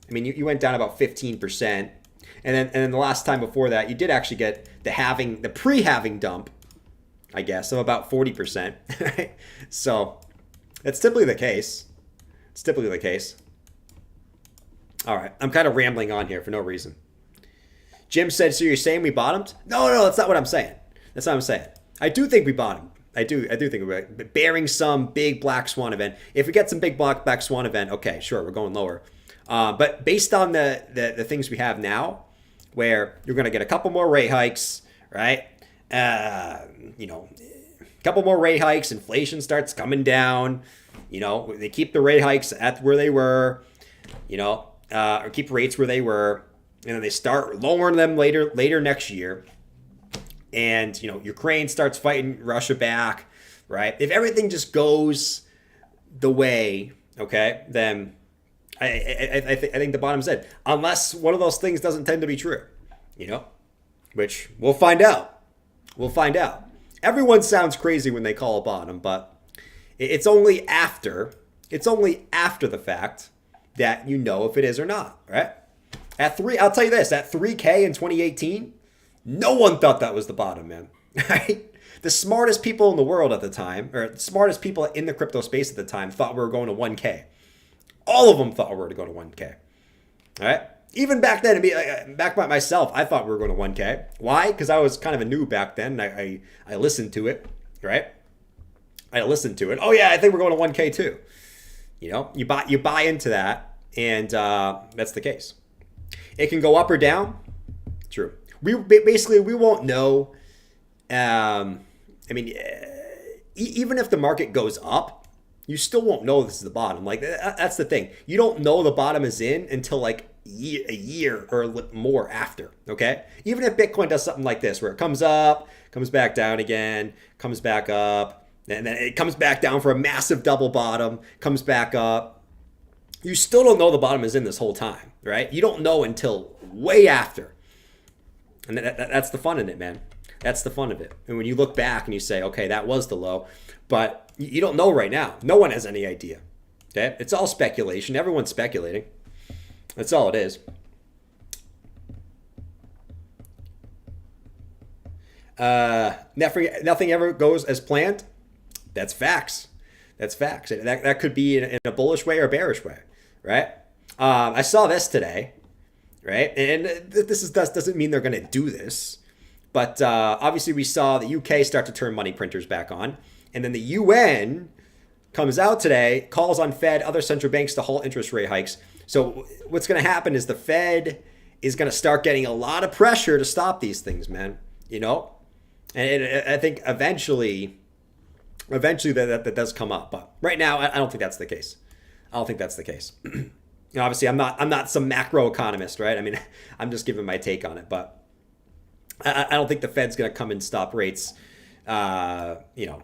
I mean, you went down about 15%. And then the last time before that, you did actually get the pre-halving dump, I guess, of about 40%. Right? So that's typically the case. It's typically the case. All right, I'm kind of rambling on here for no reason. Jim said, so you're saying we bottomed? No, that's not what I'm saying. That's not what I'm saying. I do think we bottomed. I do think we're bearing some big black swan event. If we get some big black swan event, okay, sure, we're going lower. But based on the things we have now, where you're going to get a couple more rate hikes, right? A couple more rate hikes, inflation starts coming down. They keep the rate hikes at where they were, or keep rates where they were. And then they start lowering them later next year. And, Ukraine starts fighting Russia back, right? If everything just goes the way, okay, then I think the bottom's dead. Unless one of those things doesn't tend to be true, which we'll find out. Everyone sounds crazy when they call a bottom, but it's only after the fact that you know if it is or not, right? I'll tell you this, at 3K in 2018, no one thought that was the bottom, man. Right? The smartest people in the world at the time, or the smartest people in the crypto space at the time, thought we were going to 1K. All of them thought we were going to 1K. All right? Even back then, back by myself, I thought we were going to 1K. Why? Because I was kind of a noob back then. I listened to it, right? I listened to it. Oh yeah, I think we're going to 1K too. You buy into that, and that's the case. It can go up or down. True. We won't know. Even if the market goes up, you still won't know this is the bottom. Like, that's the thing. You don't know the bottom is in until like a year or more after, okay? Even if Bitcoin does something like this, where it comes up, comes back down again, comes back up, and then it comes back down for a massive double bottom, comes back up, you still don't know the bottom is in this whole time, right? You don't know until way after. And that's the fun in it, man. That's the fun of it. And when you look back and you say, okay, that was the low, but you don't know right now. No one has any idea. Okay? It's all speculation. Everyone's speculating. That's all it is. Nothing ever goes as planned. That's facts. That's facts. That could be in a bullish way or a bearish way, right? I saw this today, right? And this doesn't mean they're going to do this, but obviously we saw the UK start to turn money printers back on, and then the UN comes out today, calls on Fed, other central banks to halt interest rate hikes. So what's going to happen is the Fed is going to start getting a lot of pressure to stop these things, man. You know, and I think eventually that does come up. But right now, I don't think that's the case. I don't think that's the case. You know, obviously, I'm not some macro economist, right? I mean, I'm just giving my take on it. But I don't think the Fed's going to come and stop rates. You know,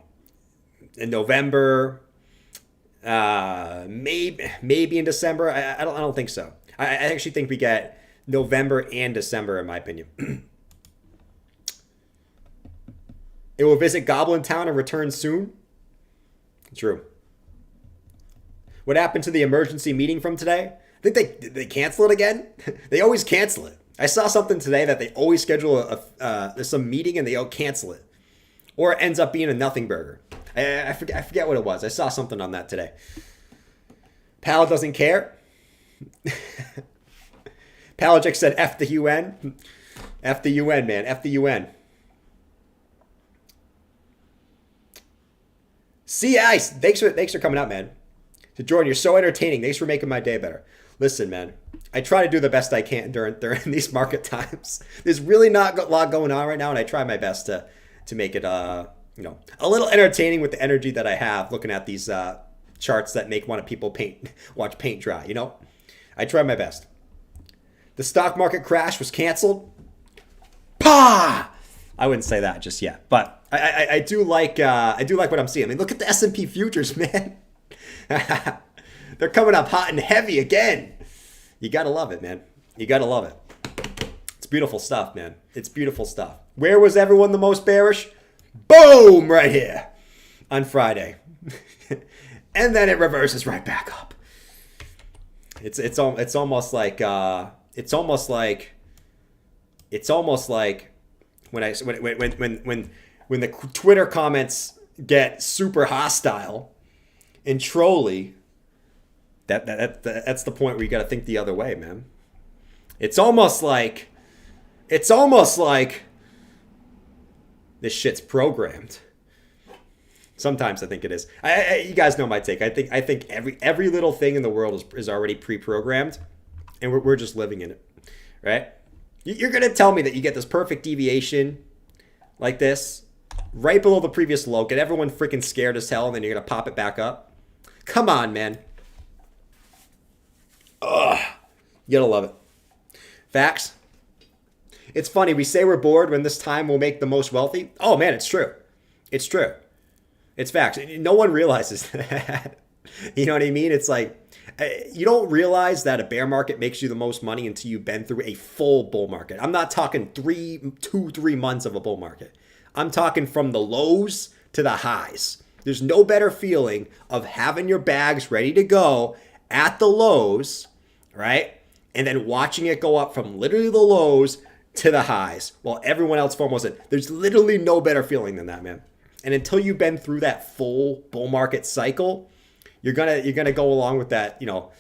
in November. Maybe in December. I don't think so. I actually think we get November and December, in my opinion. It will visit Goblin Town and return soon. True. What happened to the emergency meeting from today? I think they cancel it again. They always cancel it. I saw something today that they always schedule there's some meeting and they cancel it, or it ends up being a nothing burger. I forget what it was. I saw something on that today. Pal doesn't care. Palagic said F the UN. F the UN, man. F the UN. See Ice. Thanks for coming out, man. To Jordan, you're so entertaining. Thanks for making my day better. Listen, man. I try to do the best I can during these market times. There's really not a lot going on right now, and I try my best to make it you know, a little entertaining with the energy that I have looking at these charts that make people watch paint dry, you know? I try my best. The stock market crash was canceled. Pah! I wouldn't say that just yet, but I do like what I'm seeing. I mean, look at the S&P futures, man. They're coming up hot and heavy again. You gotta love it, man. You gotta love it. It's beautiful stuff, man. It's beautiful stuff. Where was everyone the most bearish? Boom! Right here on Friday. And then it reverses right back up. It's almost like when the Twitter comments get super hostile and trolly. That's the point where you got to think the other way, man. It's almost like this shit's programmed. Sometimes I think it is. You guys know my take. I think every little thing in the world is already pre-programmed, and we're just living in it, right? You're gonna tell me that you get this perfect deviation like this right below the previous low, get everyone freaking scared as hell, and then you're gonna pop it back up? Come on, man. Ugh. You gotta love it. Facts. It's funny, we say we're bored when this time will make the most wealthy. Oh man, it's true. It's true. It's facts. No one realizes that. You know what I mean? It's like, you don't realize that a bear market makes you the most money until you've been through a full bull market. I'm not talking 3 months of a bull market. I'm talking from the lows to the highs. There's no better feeling of having your bags ready to go at the lows, right? And then watching it go up from literally the lows to the highs while everyone else almost in. There's literally no better feeling than that, man. And until you've been through that full bull market cycle, you're gonna go along with that, you know,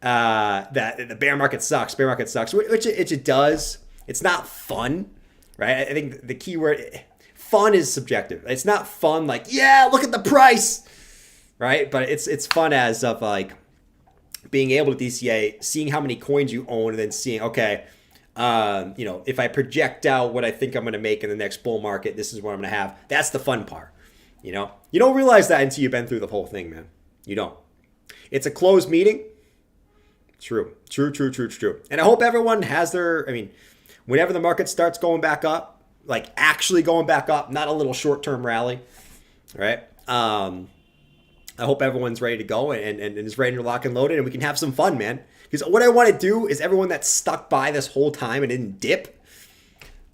that the bear market sucks, which it does. It's not fun, right? I think the key word, fun, is subjective. It's not fun like, yeah, look at the price, right? But it's fun as of like being able to DCA, seeing how many coins you own, and then seeing, okay, you know, if I project out what I think I'm going to make in the next bull market, this is what I'm going to have. That's the fun part. You know, you don't realize that until you've been through the whole thing, man. You don't. It's a closed meeting. True. And I hope everyone has their, whenever the market starts going back up, like actually going back up, not a little short-term rally, right? I hope everyone's ready to go and is ready to lock and load it, and we can have some fun, man. Because what I want to do is everyone that's stuck by this whole time and didn't dip,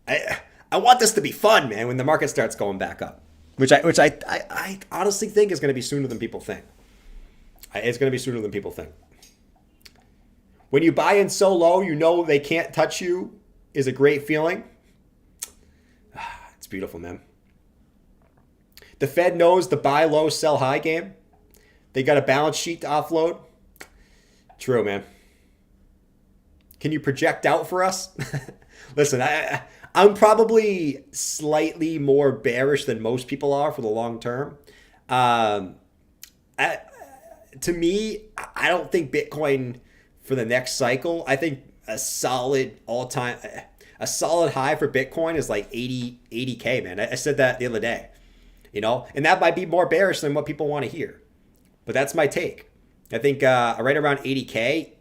I want this to be fun, man, when the market starts going back up, which I honestly think is going to be sooner than people think. It's going to be sooner than people think. When you buy in so low, you know they can't touch you is a great feeling. It's beautiful, man. The Fed knows the buy low, sell high game. They got a balance sheet to offload. True, man. Can you project out for us? Listen, I'm probably slightly more bearish than most people are for the long term. To me, I don't think Bitcoin for the next cycle. I think a solid high for Bitcoin is like 80K, man. I said that the other day, and that might be more bearish than what people want to hear, but that's my take. I think right around 80K,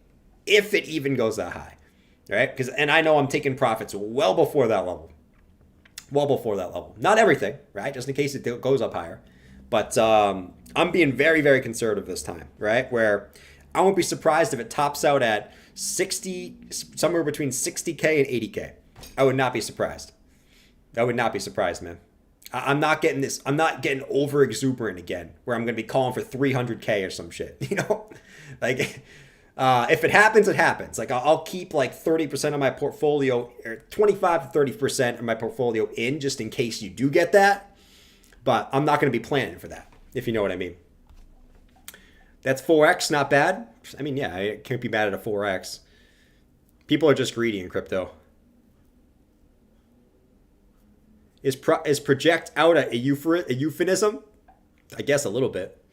if it even goes that high, right? And I know I'm taking profits well before that level. Not everything, right? Just in case it goes up higher. But I'm being very, very conservative this time, right? Where I won't be surprised if it tops out at 60, somewhere between 60K and 80K. I would not be surprised. Man. I'm not getting over exuberant again, where I'm going to be calling for 300K or some shit, Like, if it happens, it happens. Like, I'll keep like 30% of my portfolio, or 25 to 30% of my portfolio in, just in case you do get that. But I'm not going to be planning for that, if you know what I mean. That's 4x, not bad. Yeah, I can't be mad at a 4x. People are just greedy in crypto. Is project out a euphemism? I guess a little bit.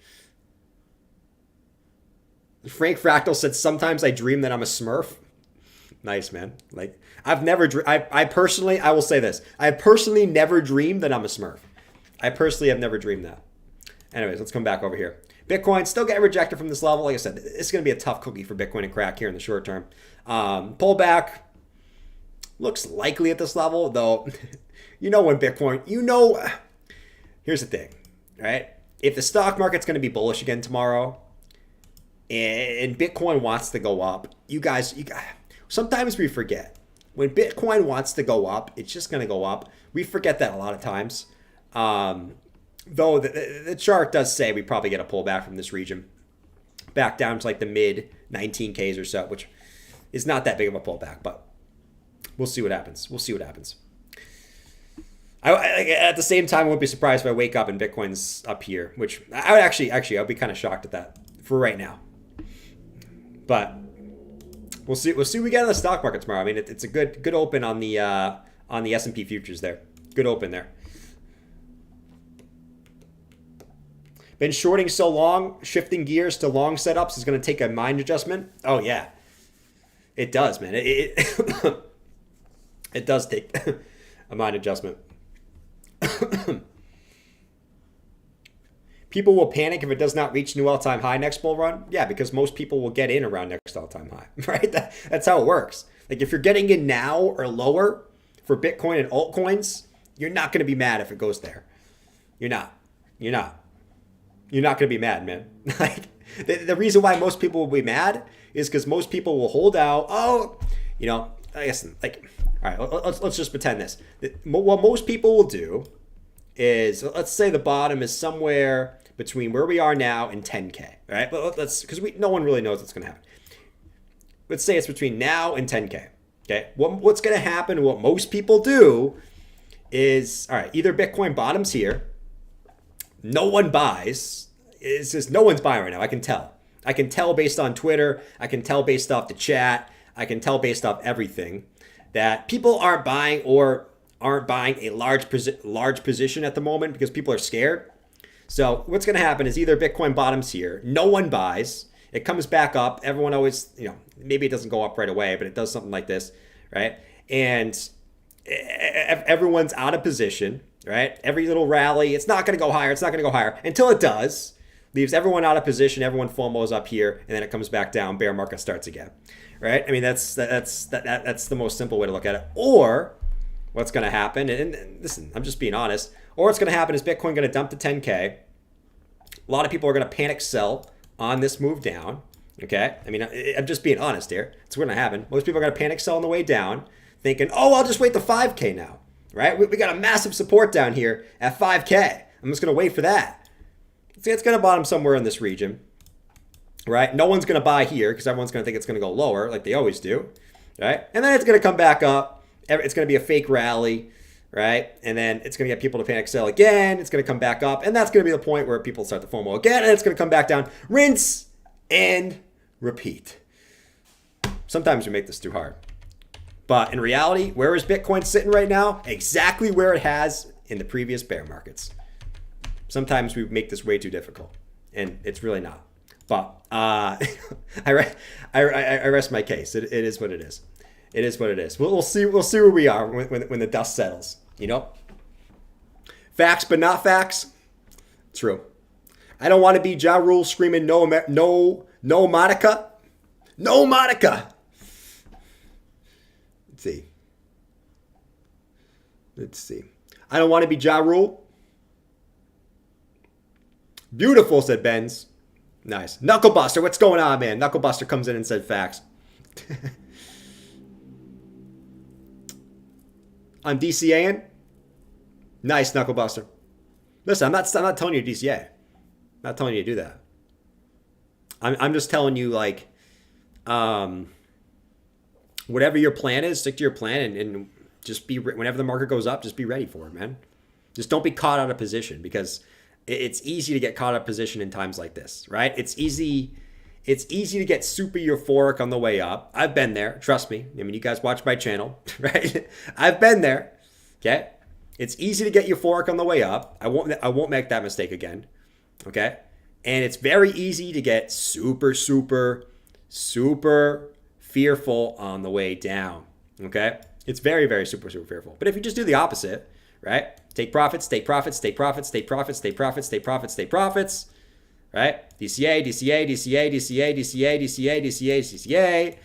Frank Fractal said, sometimes I dream that I'm a Smurf. Nice, man. Like, I've never, I personally, I will say this. I personally never dreamed that I'm a Smurf. I personally have never dreamed that. Anyways, let's come back over here. Bitcoin still getting rejected from this level. Like I said, it's going to be a tough cookie for Bitcoin to crack here in the short term. Pullback looks likely at this level, though. When Bitcoin, here's the thing, right? If the stock market's going to be bullish again tomorrow and Bitcoin wants to go up, you guys, sometimes we forget. When Bitcoin wants to go up, it's just going to go up. We forget that a lot of times. Though the chart does say we probably get a pullback from this region back down to like the mid 19Ks or so, which is not that big of a pullback, but we'll see what happens. At the same time, I won't be surprised if I wake up and Bitcoin's up here, which I would actually I'll be kind of shocked at that for right now. But we'll see what we get in the stock market tomorrow. It's a good open on the S&P futures there. Good open there. Been shorting so long, shifting gears to long setups is going to take a mind adjustment. Oh, yeah. It does, man. It does take a mind adjustment. People will panic if it does not reach new all-time high next bull run. Yeah, because most people will get in around next all-time high, right? That's how it works. Like, if you're getting in now or lower for Bitcoin and altcoins, you're not going to be mad if it goes there. You're not going to be mad, man. Like, the reason why most people will be mad is because most people will hold out. I guess, like, all right, let's just pretend this. What most people will do is, let's say the bottom is somewhere between where we are now and 10K, right? But because no one really knows what's going to happen. Let's say it's between now and 10K, okay? What's going to happen, what most people do is, all right, either Bitcoin bottoms here, no one buys. It's just no one's buying right now. I can tell. I can tell based on Twitter. I can tell based off the chat. I can tell based off everything that people aren't buying a large position at the moment because people are scared. So what's going to happen is either Bitcoin bottoms here, no one buys, it comes back up. Everyone always, maybe it doesn't go up right away, but it does something like this, right? And everyone's out of position. Right? Every little rally, it's not going to go higher. It's not going to go higher until it does. leaves everyone out of position, everyone FOMOs up here, and then it comes back down, bear market starts again, right? I mean, that's the most simple way to look at it. Or what's going to happen, and listen, I'm just being honest, or what's going to happen is Bitcoin going to dump to 10K. A lot of people are going to panic sell on this move down, okay? I mean, I'm just being honest here. It's going to happen. Most people are going to panic sell on the way down, thinking, oh, I'll just wait to 5K now, right? We got a massive support down here at 5K. I'm just going to wait for that. It's going to bottom somewhere in this region, right? No one's going to buy here because everyone's going to think it's going to go lower like they always do, right? And then it's going to come back up. It's going to be a fake rally, right? And then it's going to get people to panic sell again. It's going to come back up. And that's going to be the point where people start to FOMO again. And it's going to come back down. Rinse and repeat. Sometimes we make this too hard. But in reality, where is Bitcoin sitting right now? Exactly where it has in the previous bear markets. Sometimes we make this way too difficult, and it's really not. But I rest my case. It is what it is. It is what it is. We'll see where we are when the dust settles. You know, facts but not facts. True. I don't want to be Ja Rule screaming no Monica, no Monica. Let's see. I don't want to be Ja Rule. Beautiful, said Benz. Nice. Knucklebuster, what's going on, man? Knucklebuster comes in and said facts. I'm DCAing. Nice, Knucklebuster. Listen, I'm not telling you to DCA. I'm not telling you to do that. I'm just telling you, like, whatever your plan is, stick to your plan and just be, whenever the market goes up, just be ready for it, man. Just don't be caught out of position, because it's easy to get caught out of position in times like this, right? It's easy to get super euphoric on the way up. I've been there, trust me. I mean, you guys watch my channel, right? I've been there, okay? It's easy to get euphoric on the way up. I won't make that mistake again, okay? And it's very easy to get super, super, super fearful on the way down, okay? It's very, very super, super fearful. But if you just do the opposite, right? Take profits, take profits, take profits, take profits, take profits, take profits, take profits, right? DCA, DCA, DCA, DCA, DCA, DCA, DCA, DCA.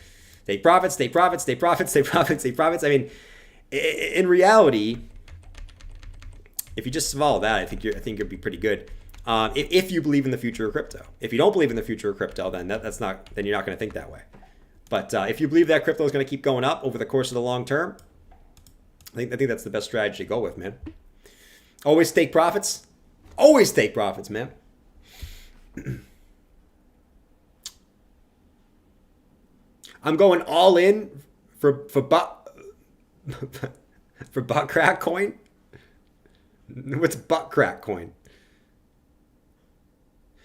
Take profits, take profits, take profits, take profits, take profits. I mean, in reality, if you just follow that, I think you'll be pretty good. If you believe in the future of crypto. If you don't believe in the future of crypto, then then you're not going to think that way. But if you believe that crypto is going to keep going up over the course of the long term, I think that's the best strategy to go with, man. Always take profits. Always take profits, man. I'm going all in for butt crack coin. What's butt crack coin?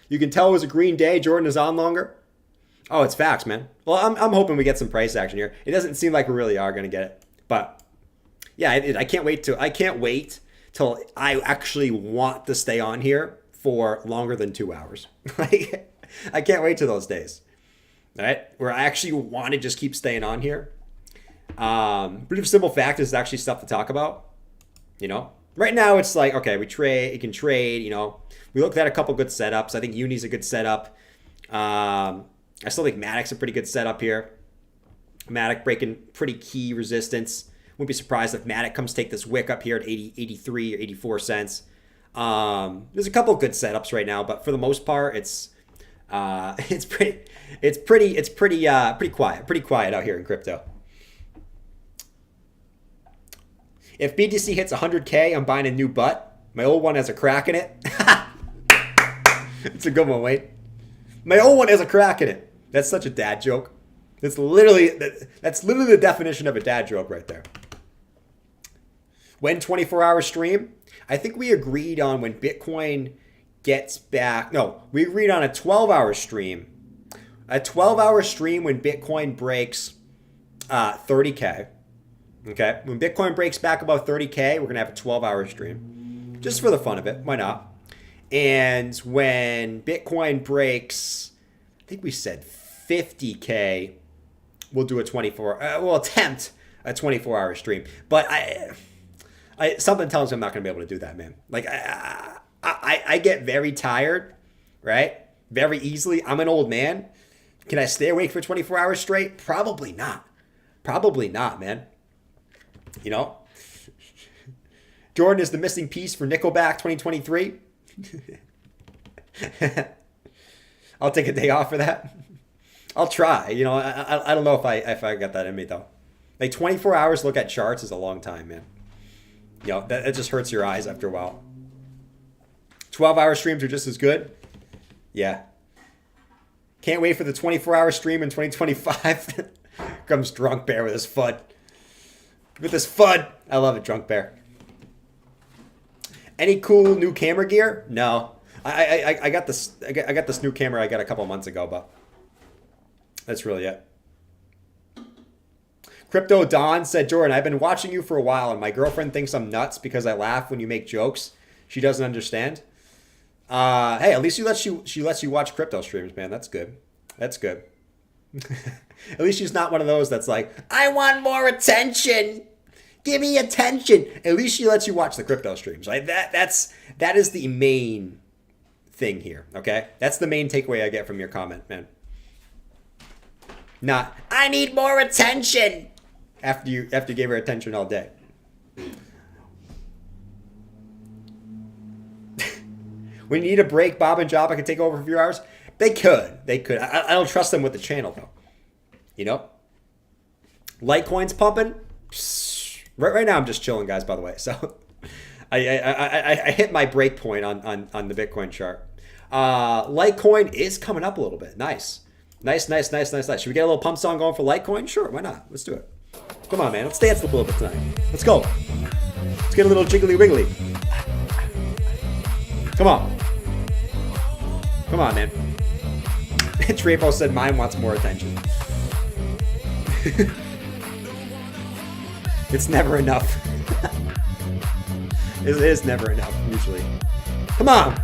You can tell it was a green day. Jordan is on longer. Oh, it's facts, man. Well, I'm hoping we get some price action here. It doesn't seem like we really are going to get it, but yeah, I can't wait till I actually want to stay on here for longer than 2 hours. Like, I can't wait till those days, right? Where I actually want to just keep staying on here. Pretty simple fact is actually stuff to talk about. You know, right now it's like, okay, you can trade. You know, we looked at a couple good setups. I think Uni's a good setup. I still think Matic's a pretty good setup here. Matic breaking pretty key resistance. Wouldn't be surprised if Matic comes take this wick up here at 83 or 84 cents. There's a couple of good setups right now, but for the most part, it's pretty quiet out here in crypto. If BTC hits 100K, I'm buying a new butt. My old one has a crack in it. It's a good one, wait. My old one has a crack in it. That's such a dad joke. That's literally the definition of a dad joke right there. When 24-hour stream, I think we agreed on when Bitcoin gets back. No, we agreed on a 12-hour stream. A 12-hour stream when Bitcoin breaks 30K. Okay? When Bitcoin breaks back above 30K, we're going to have a 12-hour stream. Just for the fun of it. Why not? And when Bitcoin breaks, I think we said 50K, we'll do a we'll attempt a 24-hour stream. But something tells me I'm not going to be able to do that, man. Like, I get very tired right? Very easily. I'm an old man. Can I stay awake for 24 hours straight? Probably not. Probably not, man. You know? Jordan is the missing piece for Nickelback 2023. I'll take a day off for that. I'll try. You know, I don't know if I got that in me, though. Like 24 hours look at charts is a long time, man. You know, that just hurts your eyes after a while. 12-hour streams are just as good. Yeah. Can't wait for the 24-hour stream in 2025. Comes Drunk Bear with his FUD. With his FUD. I love it, Drunk Bear. Any cool new camera gear? No. I got this new camera I got a couple months ago, but that's really it. Crypto Don said, Jordan, I've been watching you for a while, and my girlfriend thinks I'm nuts because I laugh when you make jokes. She doesn't understand. Hey, at least she lets you watch crypto streams, man. That's good. That's good. At least she's not one of those that's like, I want more attention. Give me attention. At least she lets you watch the crypto streams. Right? That is the main thing here. Okay, that's the main takeaway I get from your comment, man. Not, I need more attention. After you gave her attention all day. When you need a break, Bob and Job, I can take over for a few hours. They could. I don't trust them with the channel, though. You know? Litecoin's pumping. Right now, I'm just chilling, guys, by the way. So, I hit my break point on the Bitcoin chart. Litecoin is coming up a little bit. Nice. Nice. Should we get a little pump song going for Litecoin? Sure, why not? Let's do it. Come on, man. Let's dance a little bit tonight. Let's go. Let's get a little jiggly wiggly. Come on. Come on, man. Trevo said mine wants more attention. It's never enough. It is never enough, usually. Come on.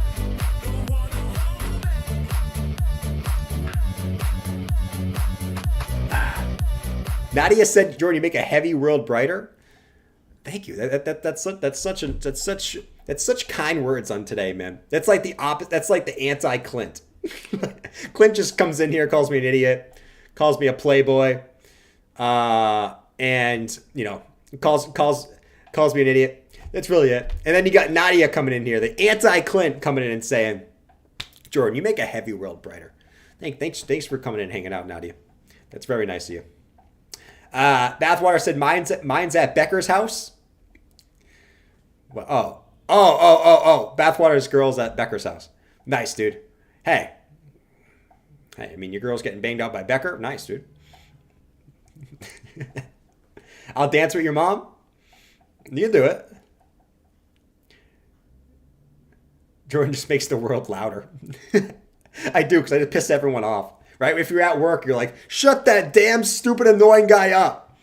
Nadia said, Jordan, you make a heavy world brighter. Thank you. That's such kind words on today, man. That's like the opposite. That's like the anti-Clint. Clint just comes in here, calls me an idiot, calls me a playboy, and you know, calls me an idiot. That's really it. And then you got Nadia coming in here, the anti-Clint coming in and saying, Jordan, you make a heavy world brighter. Thanks for coming in and hanging out, Nadia. That's very nice of you. Bathwater said mine's at Becker's house. Well, oh. Bathwater's girl's at Becker's house. Nice, dude. Hey, I mean, your girl's getting banged out by Becker. Nice, dude. I'll dance with your mom. You do it. Jordan just makes the world louder. I do, because I just piss everyone off. Right? If you're at work, you're like, shut that damn stupid annoying guy up.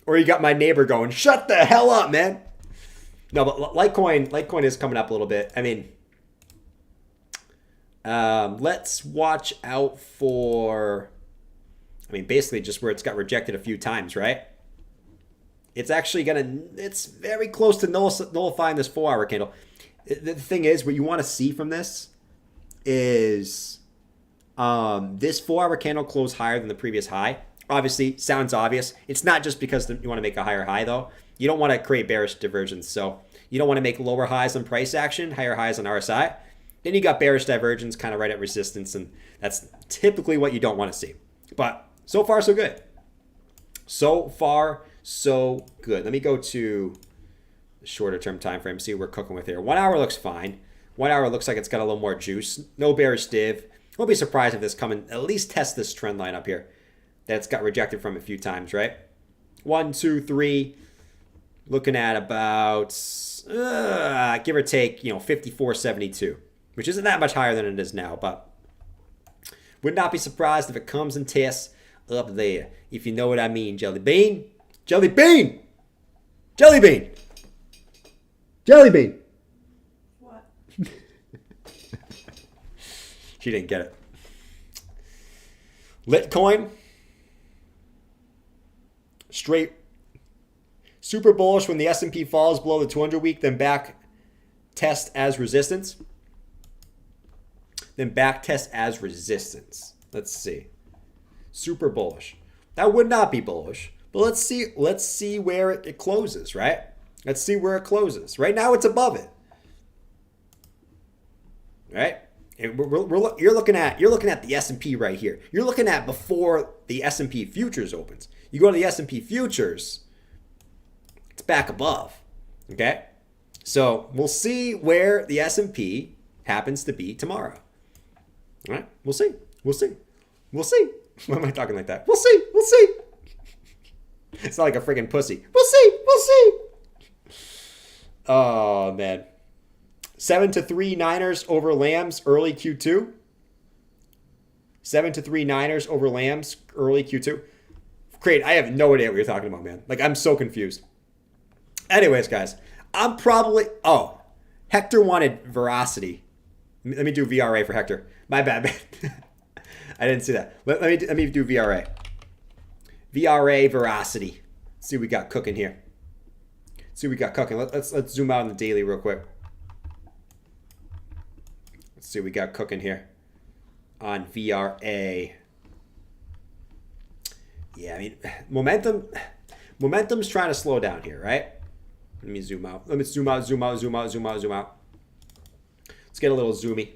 Or you got my neighbor going, shut the hell up, man. No, but Litecoin is coming up a little bit. I mean, let's watch out for, basically just where it's got rejected a few times, right? It's actually it's very close to nullifying this 4-hour candle. The thing is, what you want to see from this is this 4-hour candle closed higher than the previous high. Obviously, sounds obvious. It's not just because you want to make a higher high, though. You don't want to create bearish divergence. So you don't want to make lower highs on price action, higher highs on RSI. Then you got bearish divergence kind of right at resistance, and that's typically what you don't want to see. But so far, so good. So far, so good. Let me go to the shorter term time frame, see what we're cooking with here. 1 hour looks fine. 1 hour looks like it's got a little more juice. No bearish div. Won't be surprised if this at least test this trend line up here that it's got rejected from a few times, right? 1, 2, 3. Looking at about, give or take, 54.72, which isn't that much higher than it is now, but would not be surprised if it comes and tests up there, if you know what I mean. Jelly bean. Jelly bean. Jelly bean. Jelly bean. What? She didn't get it. Litecoin. Straight. Super bullish when the S&P falls below the 200 week, then back test as resistance. then backtest as resistance. Let's see. Super bullish. That would not be bullish, but let's see where it closes, right? Let's see where it closes. Right now it's above it. Right? And you're looking at the S&P right here. You're looking at before the S&P futures opens. You go to the S&P futures, it's back above. Okay? So we'll see where the S&P happens to be tomorrow. All right? We'll see. We'll see. We'll see. Why am I talking like that? We'll see. We'll see. It's not like a freaking pussy. We'll see. We'll see. Oh, man. 7-3 Niners over Lambs early Q2. 7-3 Niners over Lambs early Q2. Great. I have no idea what you're talking about, man. Like, I'm so confused. Anyways, guys, I'm probably... Oh, Hector wanted veracity. Let me do VRA for Hector. My bad, man. I didn't see that. Let me do VRA. VRA veracity. Let's see what we got cooking here. Let's see what we got cooking. Let's zoom out on the daily real quick. Let's see what we got cooking here on VRA. Yeah, I mean, momentum's trying to slow down here, right? Let me zoom out. Let me zoom out. Let's get a little zoomy.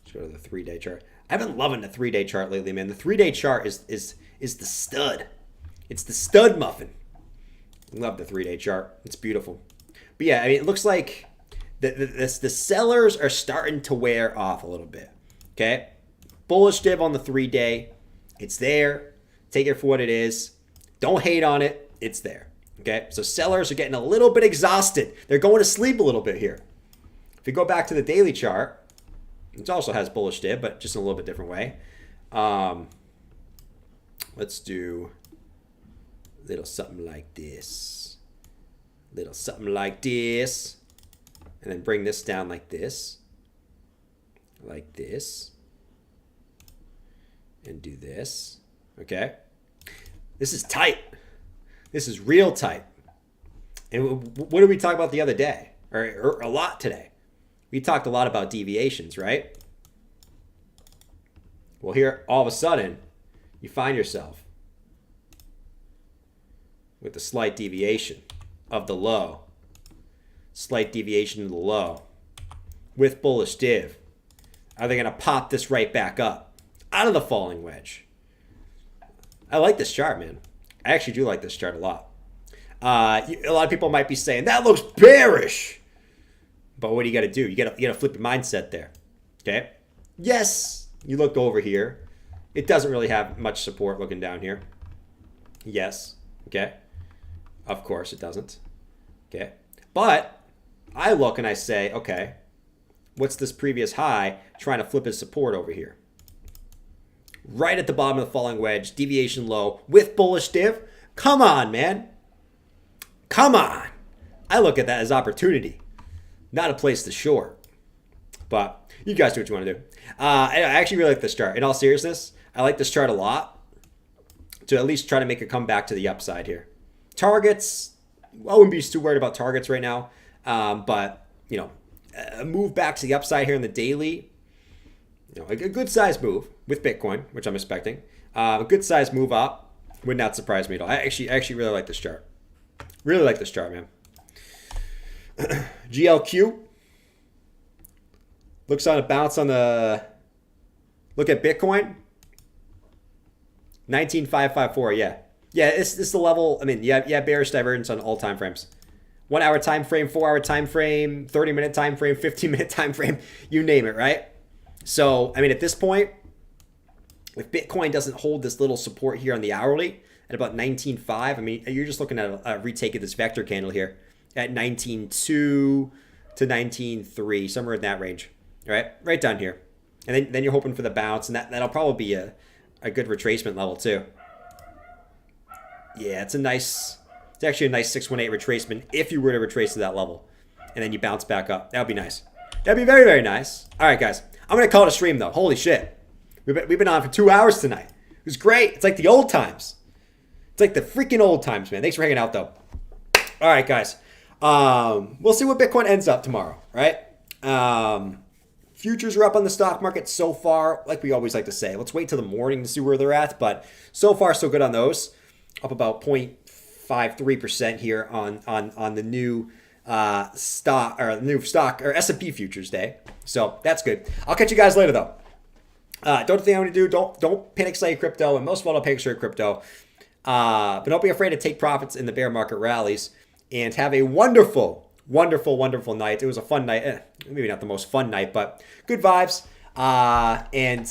Let's go to the 3-day chart. I've been loving the 3-day chart lately, man. The 3-day chart is the stud. It's the stud muffin. Love the 3-day chart. It's beautiful. But yeah, I mean, it looks like the sellers are starting to wear off a little bit. Okay? Bullish div on the 3-day. It's there. Take it for what it is. Don't hate on it. It's there. Okay? So sellers are getting a little bit exhausted. They're going to sleep a little bit here. If you go back to the daily chart, it also has bullish div, but just in a little bit different way. Let's do a little something like this. Little something like this. And then bring this down like this. Like this. And do this. Okay? This is tight. This is real tight. And what did we talk about the other day? Or a lot today? We talked a lot about deviations, right? Well, here, all of a sudden, you find yourself with a slight deviation of the low. Slight deviation of the low. With bullish div. Are they going to pop this right back up? Out of the falling wedge. I like this chart, man. I actually do like this chart a lot. A lot of people might be saying, that looks bearish. But what do you got to do? You got to flip your mindset there. Okay? Yes, you looked over here. It doesn't really have much support looking down here. Yes. Okay? Of course it doesn't. Okay? But I look and I say, okay, what's this previous high trying to flip his support over here? Right at the bottom of the falling wedge, deviation low with bullish div. Come on, man. Come on. I look at that as opportunity. Not a place to short. But you guys do what you want to do. I actually really like this chart. In all seriousness, I like this chart a lot. To at least try to make a comeback to the upside here. Targets, I wouldn't be too worried about targets right now. But, you know, a move back to the upside here in the daily. You know, a good size move with Bitcoin, which I'm expecting. A good size move up would not surprise me at all. I actually really like this chart. Really like this chart, man. GLQ looks on a bounce on the look at Bitcoin 19554. yeah this is the level. I mean, yeah, bearish divergence on all time frames. 1 hour time frame, 4 hour time frame, 30-minute time frame, 15-minute time frame, you name it, right? So I mean, at this point, if Bitcoin doesn't hold this little support here on the hourly at about 19.5, I mean, you're just looking at a retake of this vector candle here at 19.2 to 19.3, somewhere in that range, right? Right down here. And then you're hoping for the bounce, and that'll probably be a good retracement level too. Yeah, it's actually a nice 618 retracement if you were to retrace to that level. And then you bounce back up. That would be nice. That'd be very, very nice. All right, guys. I'm going to call it a stream, though. Holy shit. We've been on for 2 hours tonight. It was great. It's like the old times. It's like the freaking old times, man. Thanks for hanging out, though. All right, guys. We'll see what Bitcoin ends up tomorrow, right? Futures are up on the stock market so far, like we always like to say. Let's wait till the morning to see where they're at, but so far so good on those. Up about 0.53% here on the new stock or S&P futures day. So that's good. I'll catch you guys later though. Don't think I'm going to do. Don't panic sell your crypto, and most of all, don't panic sell your crypto. But don't be afraid to take profits in the bear market rallies, and have a wonderful night. It was a fun night. Maybe not the most fun night, but good vibes. And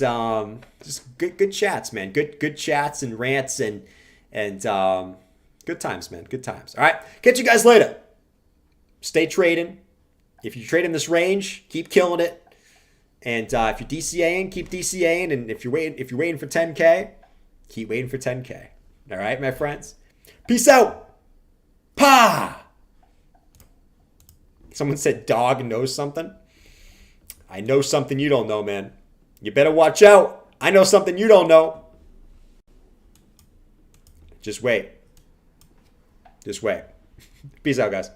just good chats, man. Good chats and rants and good times, man. Good times. All right, catch you guys later. Stay trading. If you trade in this range, keep killing it. And if you're DCAing, keep DCAing. And if you're waiting for 10K, keep waiting for 10K. All right, my friends. Peace out. Pa. Someone said dog knows something. I know something you don't know, man. You better watch out. I know something you don't know. Just wait. Peace out, guys.